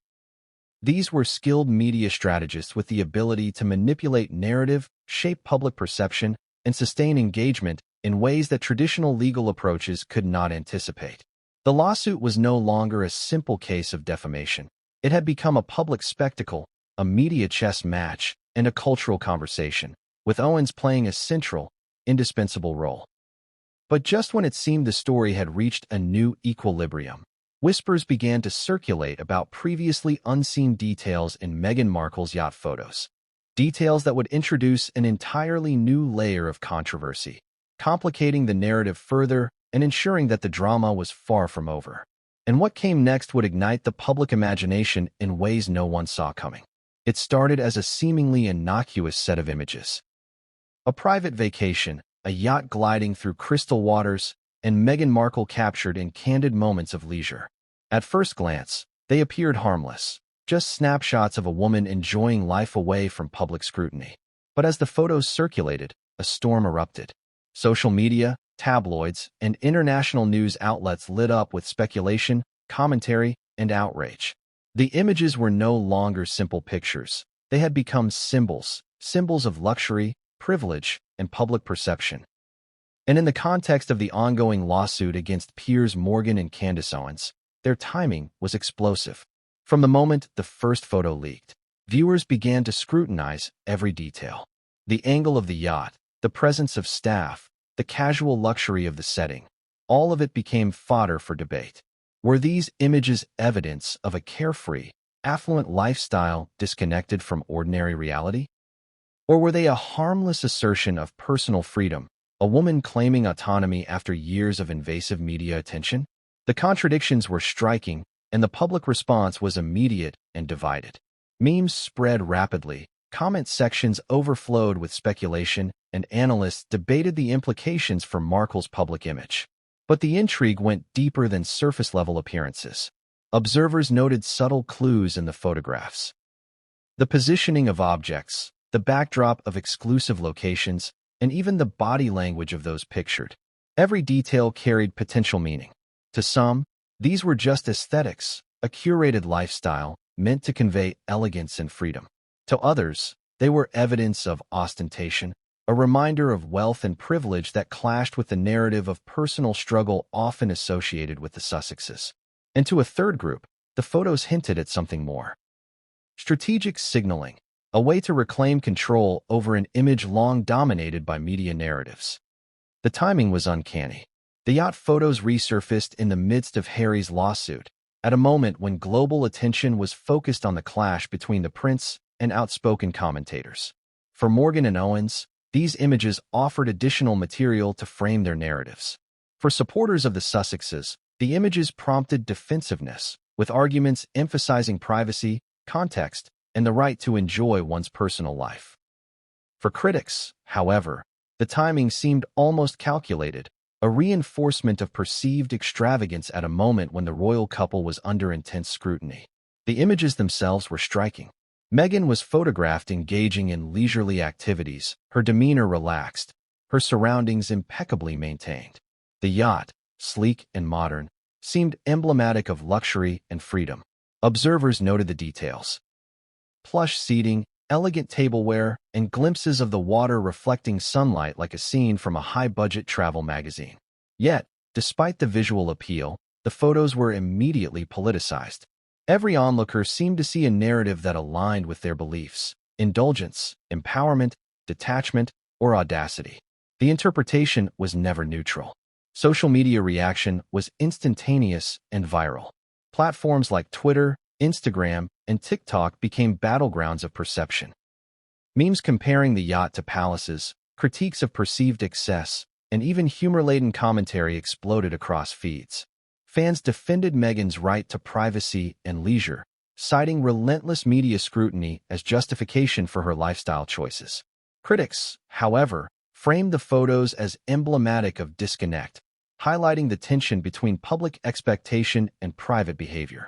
These were skilled media strategists with the ability to manipulate narrative, shape public perception, and sustain engagement in ways that traditional legal approaches could not anticipate. The lawsuit was no longer a simple case of defamation. It had become a public spectacle, a media chess match, and a cultural conversation, with Owens playing a central, indispensable role. But just when it seemed the story had reached a new equilibrium, whispers began to circulate about previously unseen details in Meghan Markle's yacht photos. Details that would introduce an entirely new layer of controversy, complicating the narrative further and ensuring that the drama was far from over. And what came next would ignite the public imagination in ways no one saw coming. It started as a seemingly innocuous set of images. A private vacation, a yacht gliding through crystal waters, and Meghan Markle captured in candid moments of leisure. At first glance, they appeared harmless, just snapshots of a woman enjoying life away from public scrutiny. But as the photos circulated, a storm erupted. Social media, tabloids, and international news outlets lit up with speculation, commentary, and outrage. The images were no longer simple pictures. They had become symbols of luxury, privilege, and public perception. And in the context of the ongoing lawsuit against Piers Morgan and Candace Owens, their timing was explosive. From the moment the first photo leaked, viewers began to scrutinize every detail. The angle of the yacht, the presence of staff, the casual luxury of the setting, all of it became fodder for debate. Were these images evidence of a carefree, affluent lifestyle disconnected from ordinary reality? Or were they a harmless assertion of personal freedom, a woman claiming autonomy after years of invasive media attention? The contradictions were striking, and the public response was immediate and divided. Memes spread rapidly, comment sections overflowed with speculation, and analysts debated the implications for Markle's public image. But the intrigue went deeper than surface-level appearances. Observers noted subtle clues in the photographs. The positioning of objects, the backdrop of exclusive locations, and even the body language of those pictured. Every detail carried potential meaning. To some, these were just aesthetics, a curated lifestyle meant to convey elegance and freedom. To others, they were evidence of ostentation, a reminder of wealth and privilege that clashed with the narrative of personal struggle often associated with the Sussexes. And to a third group, the photos hinted at something more. Strategic signaling, a way to reclaim control over an image long dominated by media narratives. The timing was uncanny. The yacht photos resurfaced in the midst of Harry's lawsuit, at a moment when global attention was focused on the clash between the prince and outspoken commentators. For Morgan and Owens, these images offered additional material to frame their narratives. For supporters of the Sussexes, the images prompted defensiveness, with arguments emphasizing privacy, context, and the right to enjoy one's personal life. For critics, however, the timing seemed almost calculated, a reinforcement of perceived extravagance at a moment when the royal couple was under intense scrutiny. The images themselves were striking. Meghan was photographed engaging in leisurely activities, her demeanor relaxed, her surroundings impeccably maintained. The yacht, sleek and modern, seemed emblematic of luxury and freedom. Observers noted the details. Plush seating, elegant tableware, and glimpses of the water reflecting sunlight like a scene from a high-budget travel magazine. Yet, despite the visual appeal, the photos were immediately politicized. Every onlooker seemed to see a narrative that aligned with their beliefs: indulgence, empowerment, detachment, or audacity. The interpretation was never neutral. Social media reaction was instantaneous and viral. Platforms like Twitter, Instagram, and TikTok became battlegrounds of perception. Memes comparing the yacht to palaces, critiques of perceived excess, and even humor-laden commentary exploded across feeds. Fans defended Meghan's right to privacy and leisure, citing relentless media scrutiny as justification for her lifestyle choices. Critics, however, framed the photos as emblematic of disconnect, highlighting the tension between public expectation and private behavior.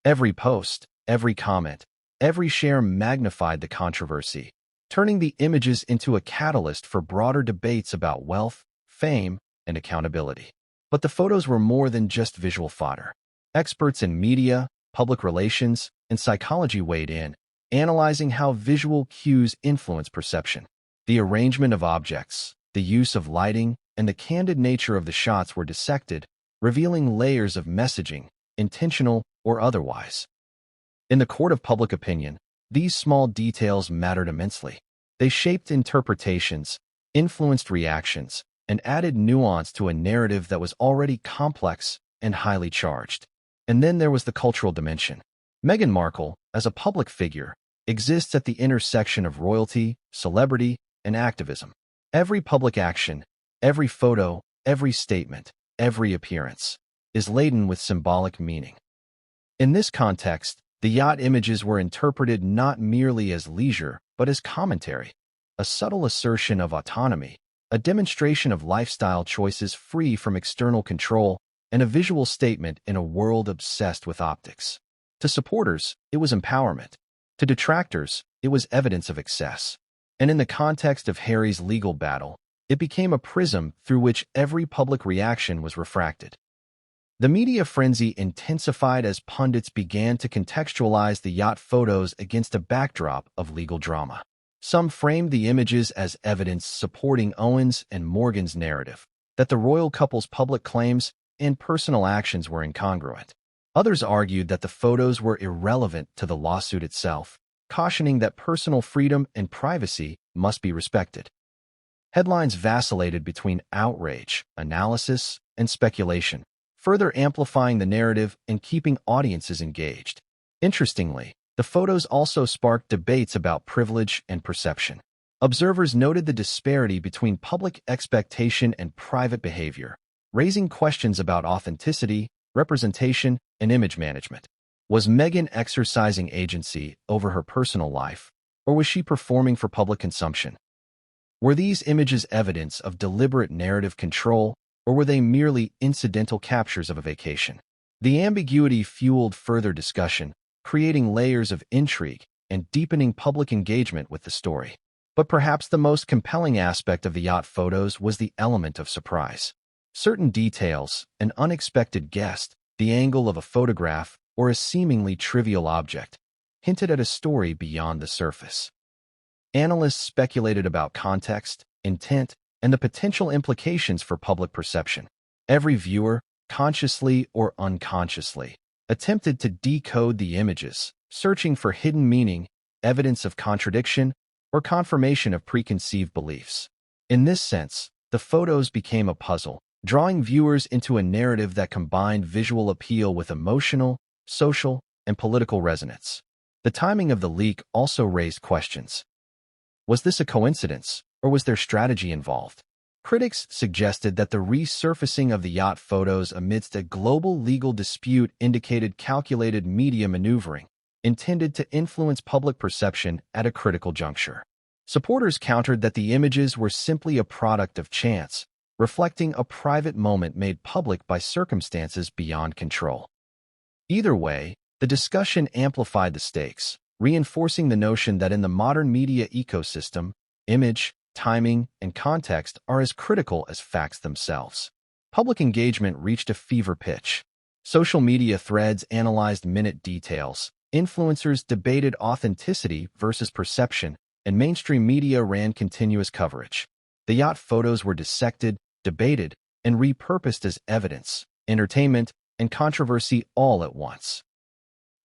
Every post, every comment, every share magnified the controversy, turning the images into a catalyst for broader debates about wealth, fame, and accountability. But the photos were more than just visual fodder. Experts in media, public relations, and psychology weighed in, analyzing how visual cues influence perception. The arrangement of objects, the use of lighting, and the candid nature of the shots were dissected, revealing layers of messaging, intentional or otherwise. In the court of public opinion, these small details mattered immensely. They shaped interpretations, influenced reactions, and added nuance to a narrative that was already complex and highly charged. And then there was the cultural dimension. Meghan Markle, as a public figure, exists at the intersection of royalty, celebrity, and activism. Every public action, every photo, every statement, every appearance is laden with symbolic meaning. In this context, the yacht images were interpreted not merely as leisure, but as commentary, a subtle assertion of autonomy, a demonstration of lifestyle choices free from external control, and a visual statement in a world obsessed with optics. To supporters, it was empowerment. To detractors, it was evidence of excess. And in the context of Harry's legal battle, it became a prism through which every public reaction was refracted. The media frenzy intensified as pundits began to contextualize the yacht photos against a backdrop of legal drama. Some framed the images as evidence supporting Owens and Morgan's narrative, that the royal couple's public claims and personal actions were incongruent. Others argued that the photos were irrelevant to the lawsuit itself, cautioning that personal freedom and privacy must be respected. Headlines vacillated between outrage, analysis, and speculation, further amplifying the narrative and keeping audiences engaged. Interestingly, the photos also sparked debates about privilege and perception. Observers noted the disparity between public expectation and private behavior, raising questions about authenticity, representation, and image management. Was Meghan exercising agency over her personal life, or was she performing for public consumption? Were these images evidence of deliberate narrative control, or were they merely incidental captures of a vacation? The ambiguity fueled further discussion, creating layers of intrigue and deepening public engagement with the story. But perhaps the most compelling aspect of the yacht photos was the element of surprise. Certain details, an unexpected guest, the angle of a photograph, or a seemingly trivial object, hinted at a story beyond the surface. Analysts speculated about context, intent, and the potential implications for public perception. Every viewer, consciously or unconsciously, attempted to decode the images, searching for hidden meaning, evidence of contradiction, or confirmation of preconceived beliefs. In this sense, the photos became a puzzle, drawing viewers into a narrative that combined visual appeal with emotional, social, and political resonance. The timing of the leak also raised questions. Was this a coincidence, or was there strategy involved? Critics suggested that the resurfacing of the yacht photos amidst a global legal dispute indicated calculated media maneuvering, intended to influence public perception at a critical juncture. Supporters countered that the images were simply a product of chance, reflecting a private moment made public by circumstances beyond control. Either way, the discussion amplified the stakes, reinforcing the notion that in the modern media ecosystem, image, timing, and context are as critical as facts themselves. Public engagement reached a fever pitch. Social media threads analyzed minute details, influencers debated authenticity versus perception, and mainstream media ran continuous coverage. The yacht photos were dissected, debated, and repurposed as evidence, entertainment, and controversy all at once.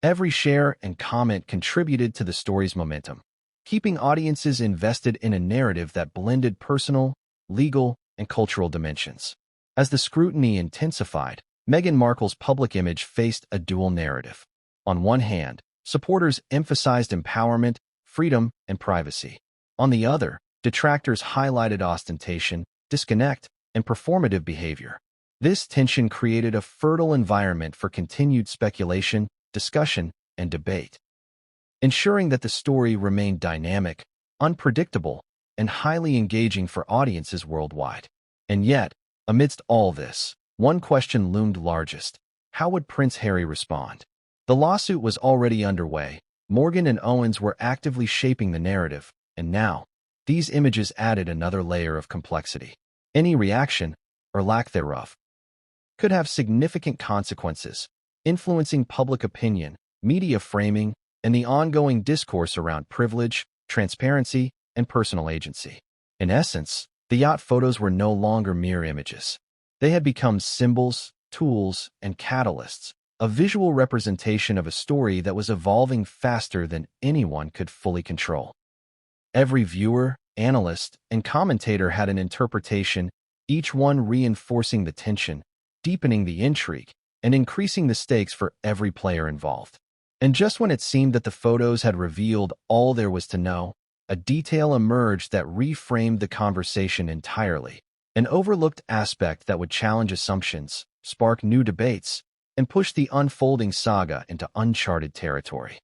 Every share and comment contributed to the story's momentum, keeping audiences invested in a narrative that blended personal, legal, and cultural dimensions. As the scrutiny intensified, Meghan Markle's public image faced a dual narrative. On one hand, supporters emphasized empowerment, freedom, and privacy. On the other, detractors highlighted ostentation, disconnect, and performative behavior. This tension created a fertile environment for continued speculation, discussion, and debate, ensuring that the story remained dynamic, unpredictable, and highly engaging for audiences worldwide. And yet, amidst all this, one question loomed largest: how would Prince Harry respond? The lawsuit was already underway, Meghan and Owens were actively shaping the narrative, and now, these images added another layer of complexity. Any reaction, or lack thereof, could have significant consequences, influencing public opinion, media framing, and the ongoing discourse around privilege, transparency, and personal agency. In essence, the yacht photos were no longer mere images. They had become symbols, tools, and catalysts, a visual representation of a story that was evolving faster than anyone could fully control. Every viewer, analyst, and commentator had an interpretation, each one reinforcing the tension, deepening the intrigue, and increasing the stakes for every player involved. And just when it seemed that the photos had revealed all there was to know, a detail emerged that reframed the conversation entirely, an overlooked aspect that would challenge assumptions, spark new debates, and push the unfolding saga into uncharted territory.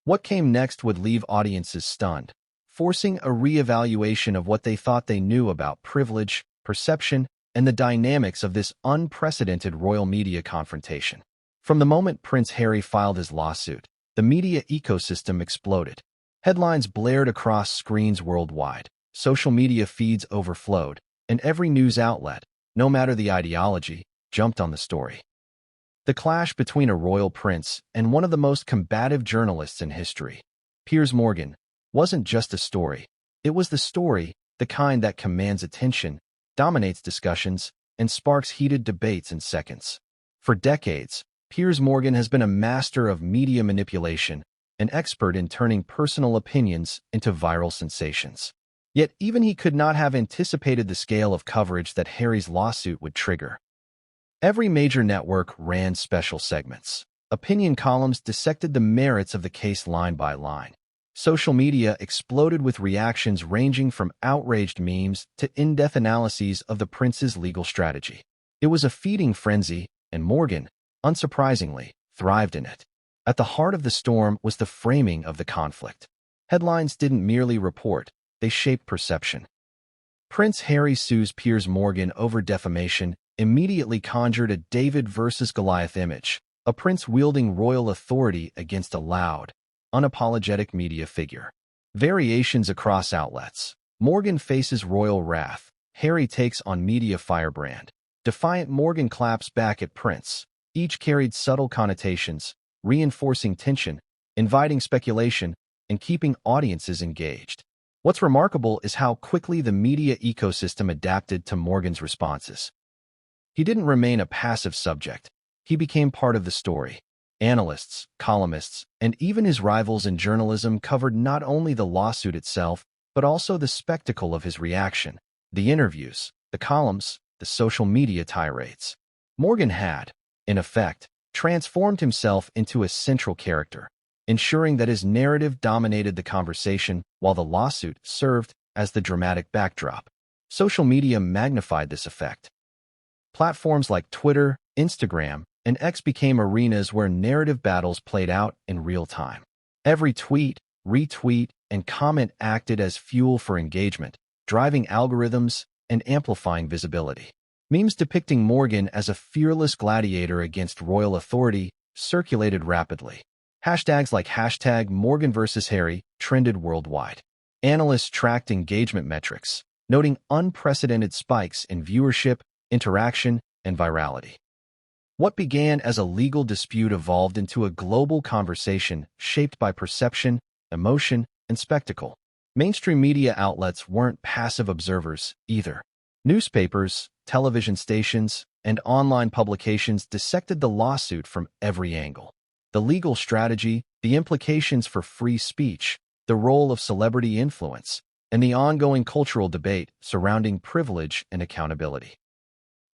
What came next would leave audiences stunned, forcing a reevaluation of what they thought they knew about privilege, perception, and the dynamics of this unprecedented royal media confrontation. From the moment Prince Harry filed his lawsuit, the media ecosystem exploded. Headlines blared across screens worldwide, social media feeds overflowed, and every news outlet, no matter the ideology, jumped on the story. The clash between a royal prince and one of the most combative journalists in history, Piers Morgan, wasn't just a story. It was the story, the kind that commands attention, dominates discussions, and sparks heated debates in seconds. For decades, Piers Morgan has been a master of media manipulation, an expert in turning personal opinions into viral sensations. Yet even he could not have anticipated the scale of coverage that Harry's lawsuit would trigger. Every major network ran special segments. Opinion columns dissected the merits of the case line by line, Social media exploded with reactions ranging from outraged memes to in-depth analyses of the prince's legal strategy. It was a feeding frenzy, and Morgan, unsurprisingly, thrived in it. At the heart of the storm was the framing of the conflict. Headlines didn't merely report, they shaped perception. Prince Harry sues Piers Morgan over defamation immediately conjured a David versus Goliath image, a prince wielding royal authority against a loud, unapologetic media figure. Variations across outlets. Morgan faces royal wrath. Harry takes on media firebrand. Defiant Morgan claps back at Prince. Each carried subtle connotations, reinforcing tension, inviting speculation, and keeping audiences engaged. What's remarkable is how quickly the media ecosystem adapted to Morgan's responses. He didn't remain a passive subject. He became part of the story. Analysts, columnists, and even his rivals in journalism covered not only the lawsuit itself, but also the spectacle of his reaction, the interviews, the columns, the social media tirades. Morgan had, in effect, transformed himself into a central character, ensuring that his narrative dominated the conversation while the lawsuit served as the dramatic backdrop. Social media magnified this effect. Platforms like Twitter, Instagram, and X became arenas where narrative battles played out in real time. Every tweet, retweet, and comment acted as fuel for engagement, driving algorithms and amplifying visibility. Memes depicting Morgan as a fearless gladiator against royal authority circulated rapidly. Hashtags like #MorganVersusHarry trended worldwide. Analysts tracked engagement metrics, noting unprecedented spikes in viewership, interaction, and virality. What began as a legal dispute evolved into a global conversation shaped by perception, emotion, and spectacle. Mainstream media outlets weren't passive observers either. Newspapers, television stations, and online publications dissected the lawsuit from every angle. The legal strategy, the implications for free speech, the role of celebrity influence, and the ongoing cultural debate surrounding privilege and accountability.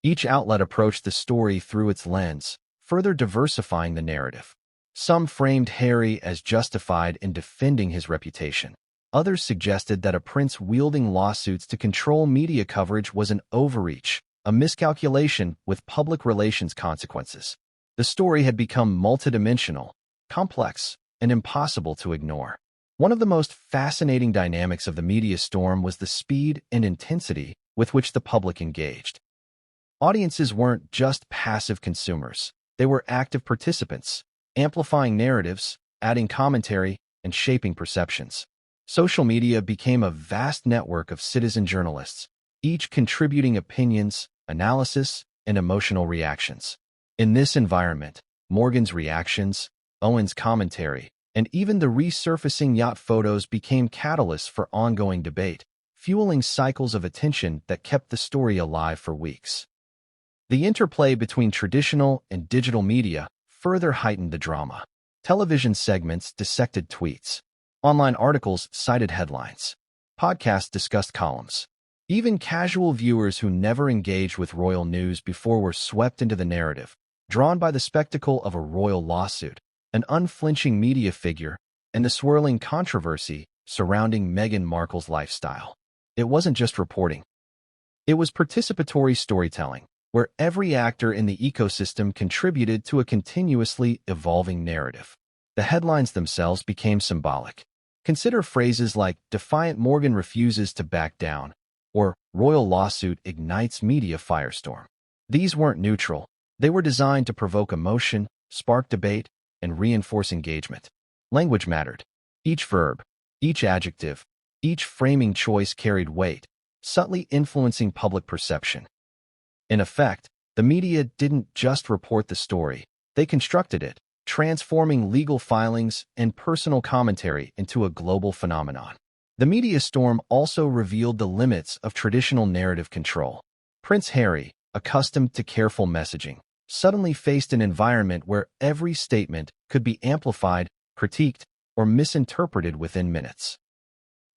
Each outlet approached the story through its lens, further diversifying the narrative. Some framed Harry as justified in defending his reputation. Others suggested that a prince wielding lawsuits to control media coverage was an overreach, a miscalculation with public relations consequences. The story had become multidimensional, complex, and impossible to ignore. One of the most fascinating dynamics of the media storm was the speed and intensity with which the public engaged. Audiences weren't just passive consumers. They were active participants, amplifying narratives, adding commentary, and shaping perceptions. Social media became a vast network of citizen journalists, each contributing opinions, analysis, and emotional reactions. In this environment, Morgan's reactions, Owens' commentary, and even the resurfacing yacht photos became catalysts for ongoing debate, fueling cycles of attention that kept the story alive for weeks. The interplay between traditional and digital media further heightened the drama. Television segments dissected tweets. Online articles cited headlines. Podcasts discussed columns. Even casual viewers who never engaged with royal news before were swept into the narrative, drawn by the spectacle of a royal lawsuit, an unflinching media figure, and the swirling controversy surrounding Meghan Markle's lifestyle. It wasn't just reporting. It was participatory storytelling, where every actor in the ecosystem contributed to a continuously evolving narrative. The headlines themselves became symbolic. Consider phrases like "Defiant Morgan refuses to back down" or "Royal lawsuit ignites media firestorm." These weren't neutral. They were designed to provoke emotion, spark debate, and reinforce engagement. Language mattered. Each verb, each adjective, each framing choice carried weight, subtly influencing public perception. In effect, the media didn't just report the story, they constructed it, transforming legal filings and personal commentary into a global phenomenon. The media storm also revealed the limits of traditional narrative control. Prince Harry, accustomed to careful messaging, suddenly faced an environment where every statement could be amplified, critiqued, or misinterpreted within minutes.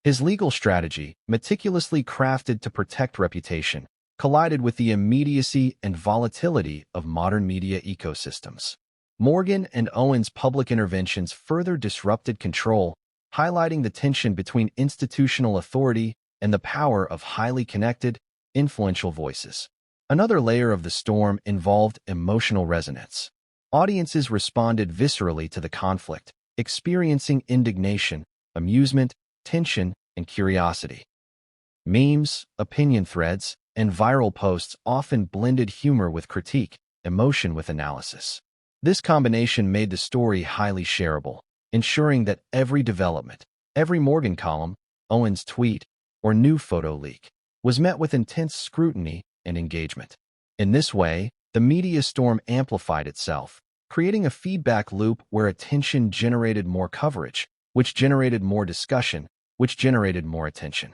His legal strategy, meticulously crafted to protect reputation, collided with the immediacy and volatility of modern media ecosystems. Morgan and Owens' public interventions further disrupted control, highlighting the tension between institutional authority and the power of highly connected, influential voices. Another layer of the storm involved emotional resonance. Audiences responded viscerally to the conflict, experiencing indignation, amusement, tension, and curiosity. Memes, opinion threads, and viral posts often blended humor with critique, emotion with analysis. This combination made the story highly shareable, ensuring that every development, every Morgan column, Owens tweet, or new photo leak was met with intense scrutiny and engagement. In this way, the media storm amplified itself, creating a feedback loop where attention generated more coverage, which generated more discussion, which generated more attention.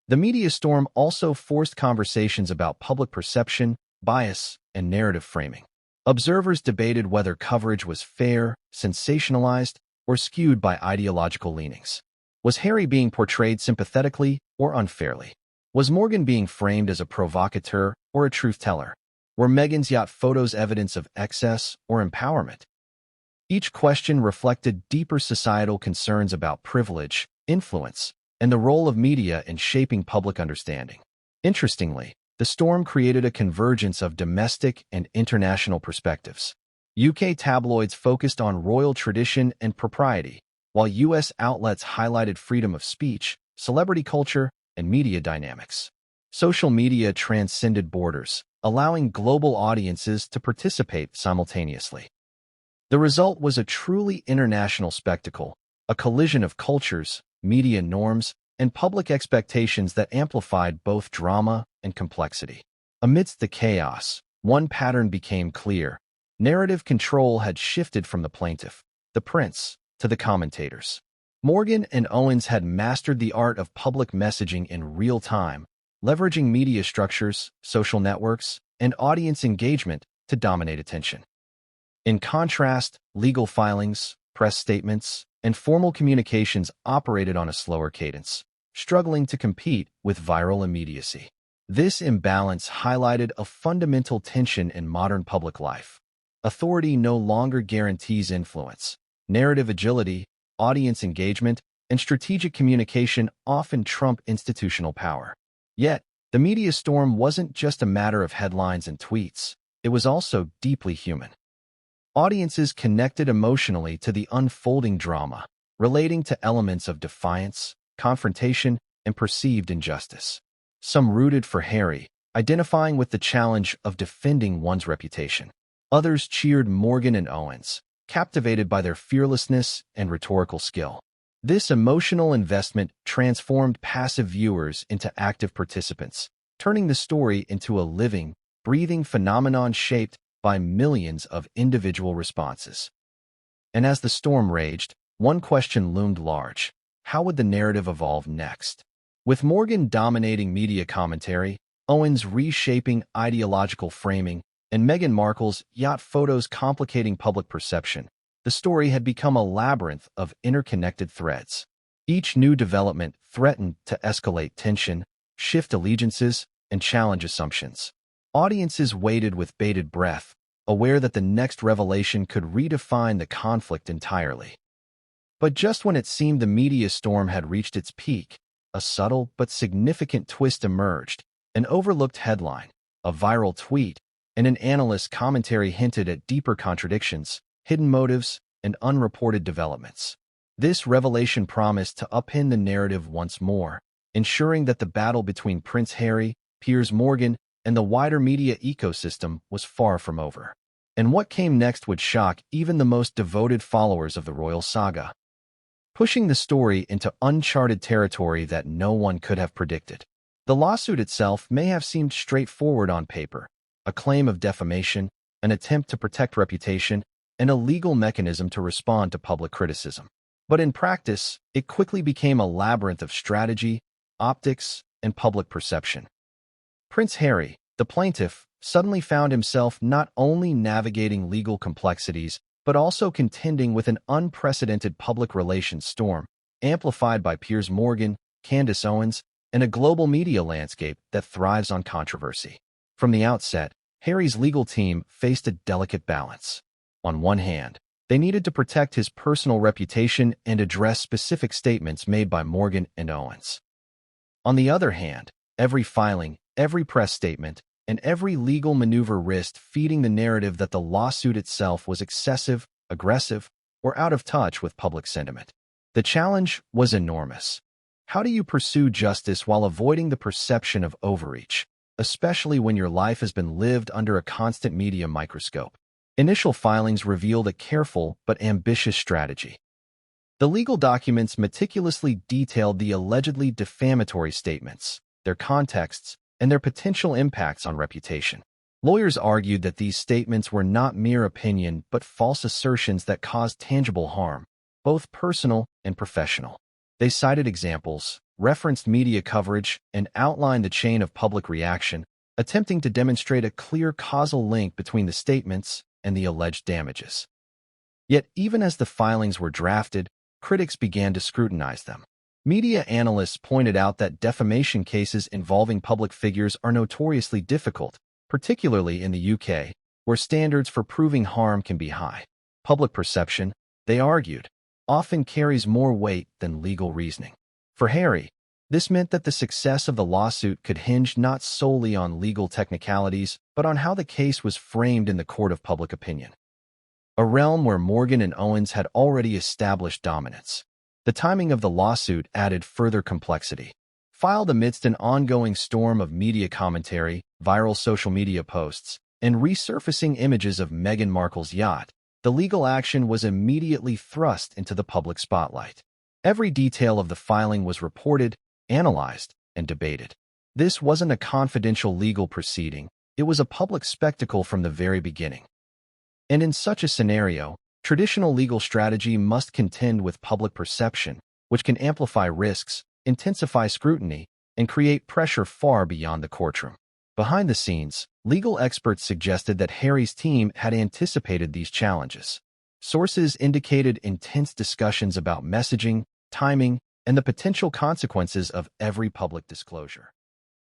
The media storm also forced conversations about public perception, bias, and narrative framing. Observers debated whether coverage was fair, sensationalized, or skewed by ideological leanings. Was Harry being portrayed sympathetically or unfairly? Was Morgan being framed as a provocateur or a truth-teller? Were Meghan's yacht photos evidence of excess or empowerment? Each question reflected deeper societal concerns about privilege, influence, and the role of media in shaping public understanding. Interestingly, the storm created a convergence of domestic and international perspectives. UK tabloids focused on royal tradition and propriety, while US outlets highlighted freedom of speech, celebrity culture, and media dynamics. Social media transcended borders, allowing global audiences to participate simultaneously. The result was a truly international spectacle, a collision of cultures, media norms, and public expectations that amplified both drama and complexity. Amidst the chaos, one pattern became clear. Narrative control had shifted from the plaintiff, the prince, to the commentators. Morgan and Owens had mastered the art of public messaging in real time, leveraging media structures, social networks, and audience engagement to dominate attention. In contrast, legal filings, press statements, and formal communications operated on a slower cadence, struggling to compete with viral immediacy. This imbalance highlighted a fundamental tension in modern public life. Authority no longer guarantees influence. Narrative agility, audience engagement, and strategic communication often trump institutional power. Yet, the media storm wasn't just a matter of headlines and tweets. It was also deeply human. Audiences connected emotionally to the unfolding drama, relating to elements of defiance, confrontation, and perceived injustice. Some rooted for Harry, identifying with the challenge of defending one's reputation. Others cheered Morgan and Owens, captivated by their fearlessness and rhetorical skill. This emotional investment transformed passive viewers into active participants, turning the story into a living, breathing phenomenon shaped by millions of individual responses. And as the storm raged, one question loomed large. How would the narrative evolve next? With Morgan dominating media commentary, Owens reshaping ideological framing, and Meghan Markle's yacht photos complicating public perception, the story had become a labyrinth of interconnected threads. Each new development threatened to escalate tension, shift allegiances, and challenge assumptions. Audiences waited with bated breath, aware that the next revelation could redefine the conflict entirely. But just when it seemed the media storm had reached its peak, a subtle but significant twist emerged. An overlooked headline, a viral tweet, and an analyst's commentary hinted at deeper contradictions, hidden motives, and unreported developments. This revelation promised to upend the narrative once more, ensuring that the battle between Prince Harry, Piers Morgan, and the wider media ecosystem was far from over. And what came next would shock even the most devoted followers of the royal saga, pushing the story into uncharted territory that no one could have predicted. The lawsuit itself may have seemed straightforward on paper, a claim of defamation, an attempt to protect reputation, and a legal mechanism to respond to public criticism. But in practice, it quickly became a labyrinth of strategy, optics, and public perception. Prince Harry, the plaintiff, suddenly found himself not only navigating legal complexities, but also contending with an unprecedented public relations storm, amplified by Piers Morgan, Candace Owens, and a global media landscape that thrives on controversy. From the outset, Harry's legal team faced a delicate balance. On one hand, They needed to protect his personal reputation and address specific statements made by Morgan and Owens. On the other hand, every filing, every press statement, and every legal maneuver risked feeding the narrative that the lawsuit itself was excessive, aggressive, or out of touch with public sentiment. The challenge was enormous. How do you pursue justice while avoiding the perception of overreach, especially when your life has been lived under a constant media microscope? Initial filings revealed a careful but ambitious strategy. The legal documents meticulously detailed the allegedly defamatory statements, their contexts, and their potential impacts on reputation. Lawyers argued that these statements were not mere opinion but false assertions that caused tangible harm, both personal and professional. They cited examples, referenced media coverage, and outlined the chain of public reaction, attempting to demonstrate a clear causal link between the statements and the alleged damages. Yet, even as the filings were drafted, critics began to scrutinize them. Media analysts pointed out that defamation cases involving public figures are notoriously difficult, particularly in the UK, where standards for proving harm can be high. Public perception, they argued, often carries more weight than legal reasoning. For Harry, this meant that the success of the lawsuit could hinge not solely on legal technicalities, but on how the case was framed in the court of public opinion, a realm where Morgan and Owens had already established dominance. The timing of the lawsuit added further complexity. Filed amidst an ongoing storm of media commentary, viral social media posts, and resurfacing images of Meghan Markle's yacht, the legal action was immediately thrust into the public spotlight. Every detail of the filing was reported, analyzed, and debated. This wasn't a confidential legal proceeding, it was a public spectacle from the very beginning. And in such a scenario, traditional legal strategy must contend with public perception, which can amplify risks, intensify scrutiny, and create pressure far beyond the courtroom. Behind the scenes, legal experts suggested that Harry's team had anticipated these challenges. Sources indicated intense discussions about messaging, timing, and the potential consequences of every public disclosure.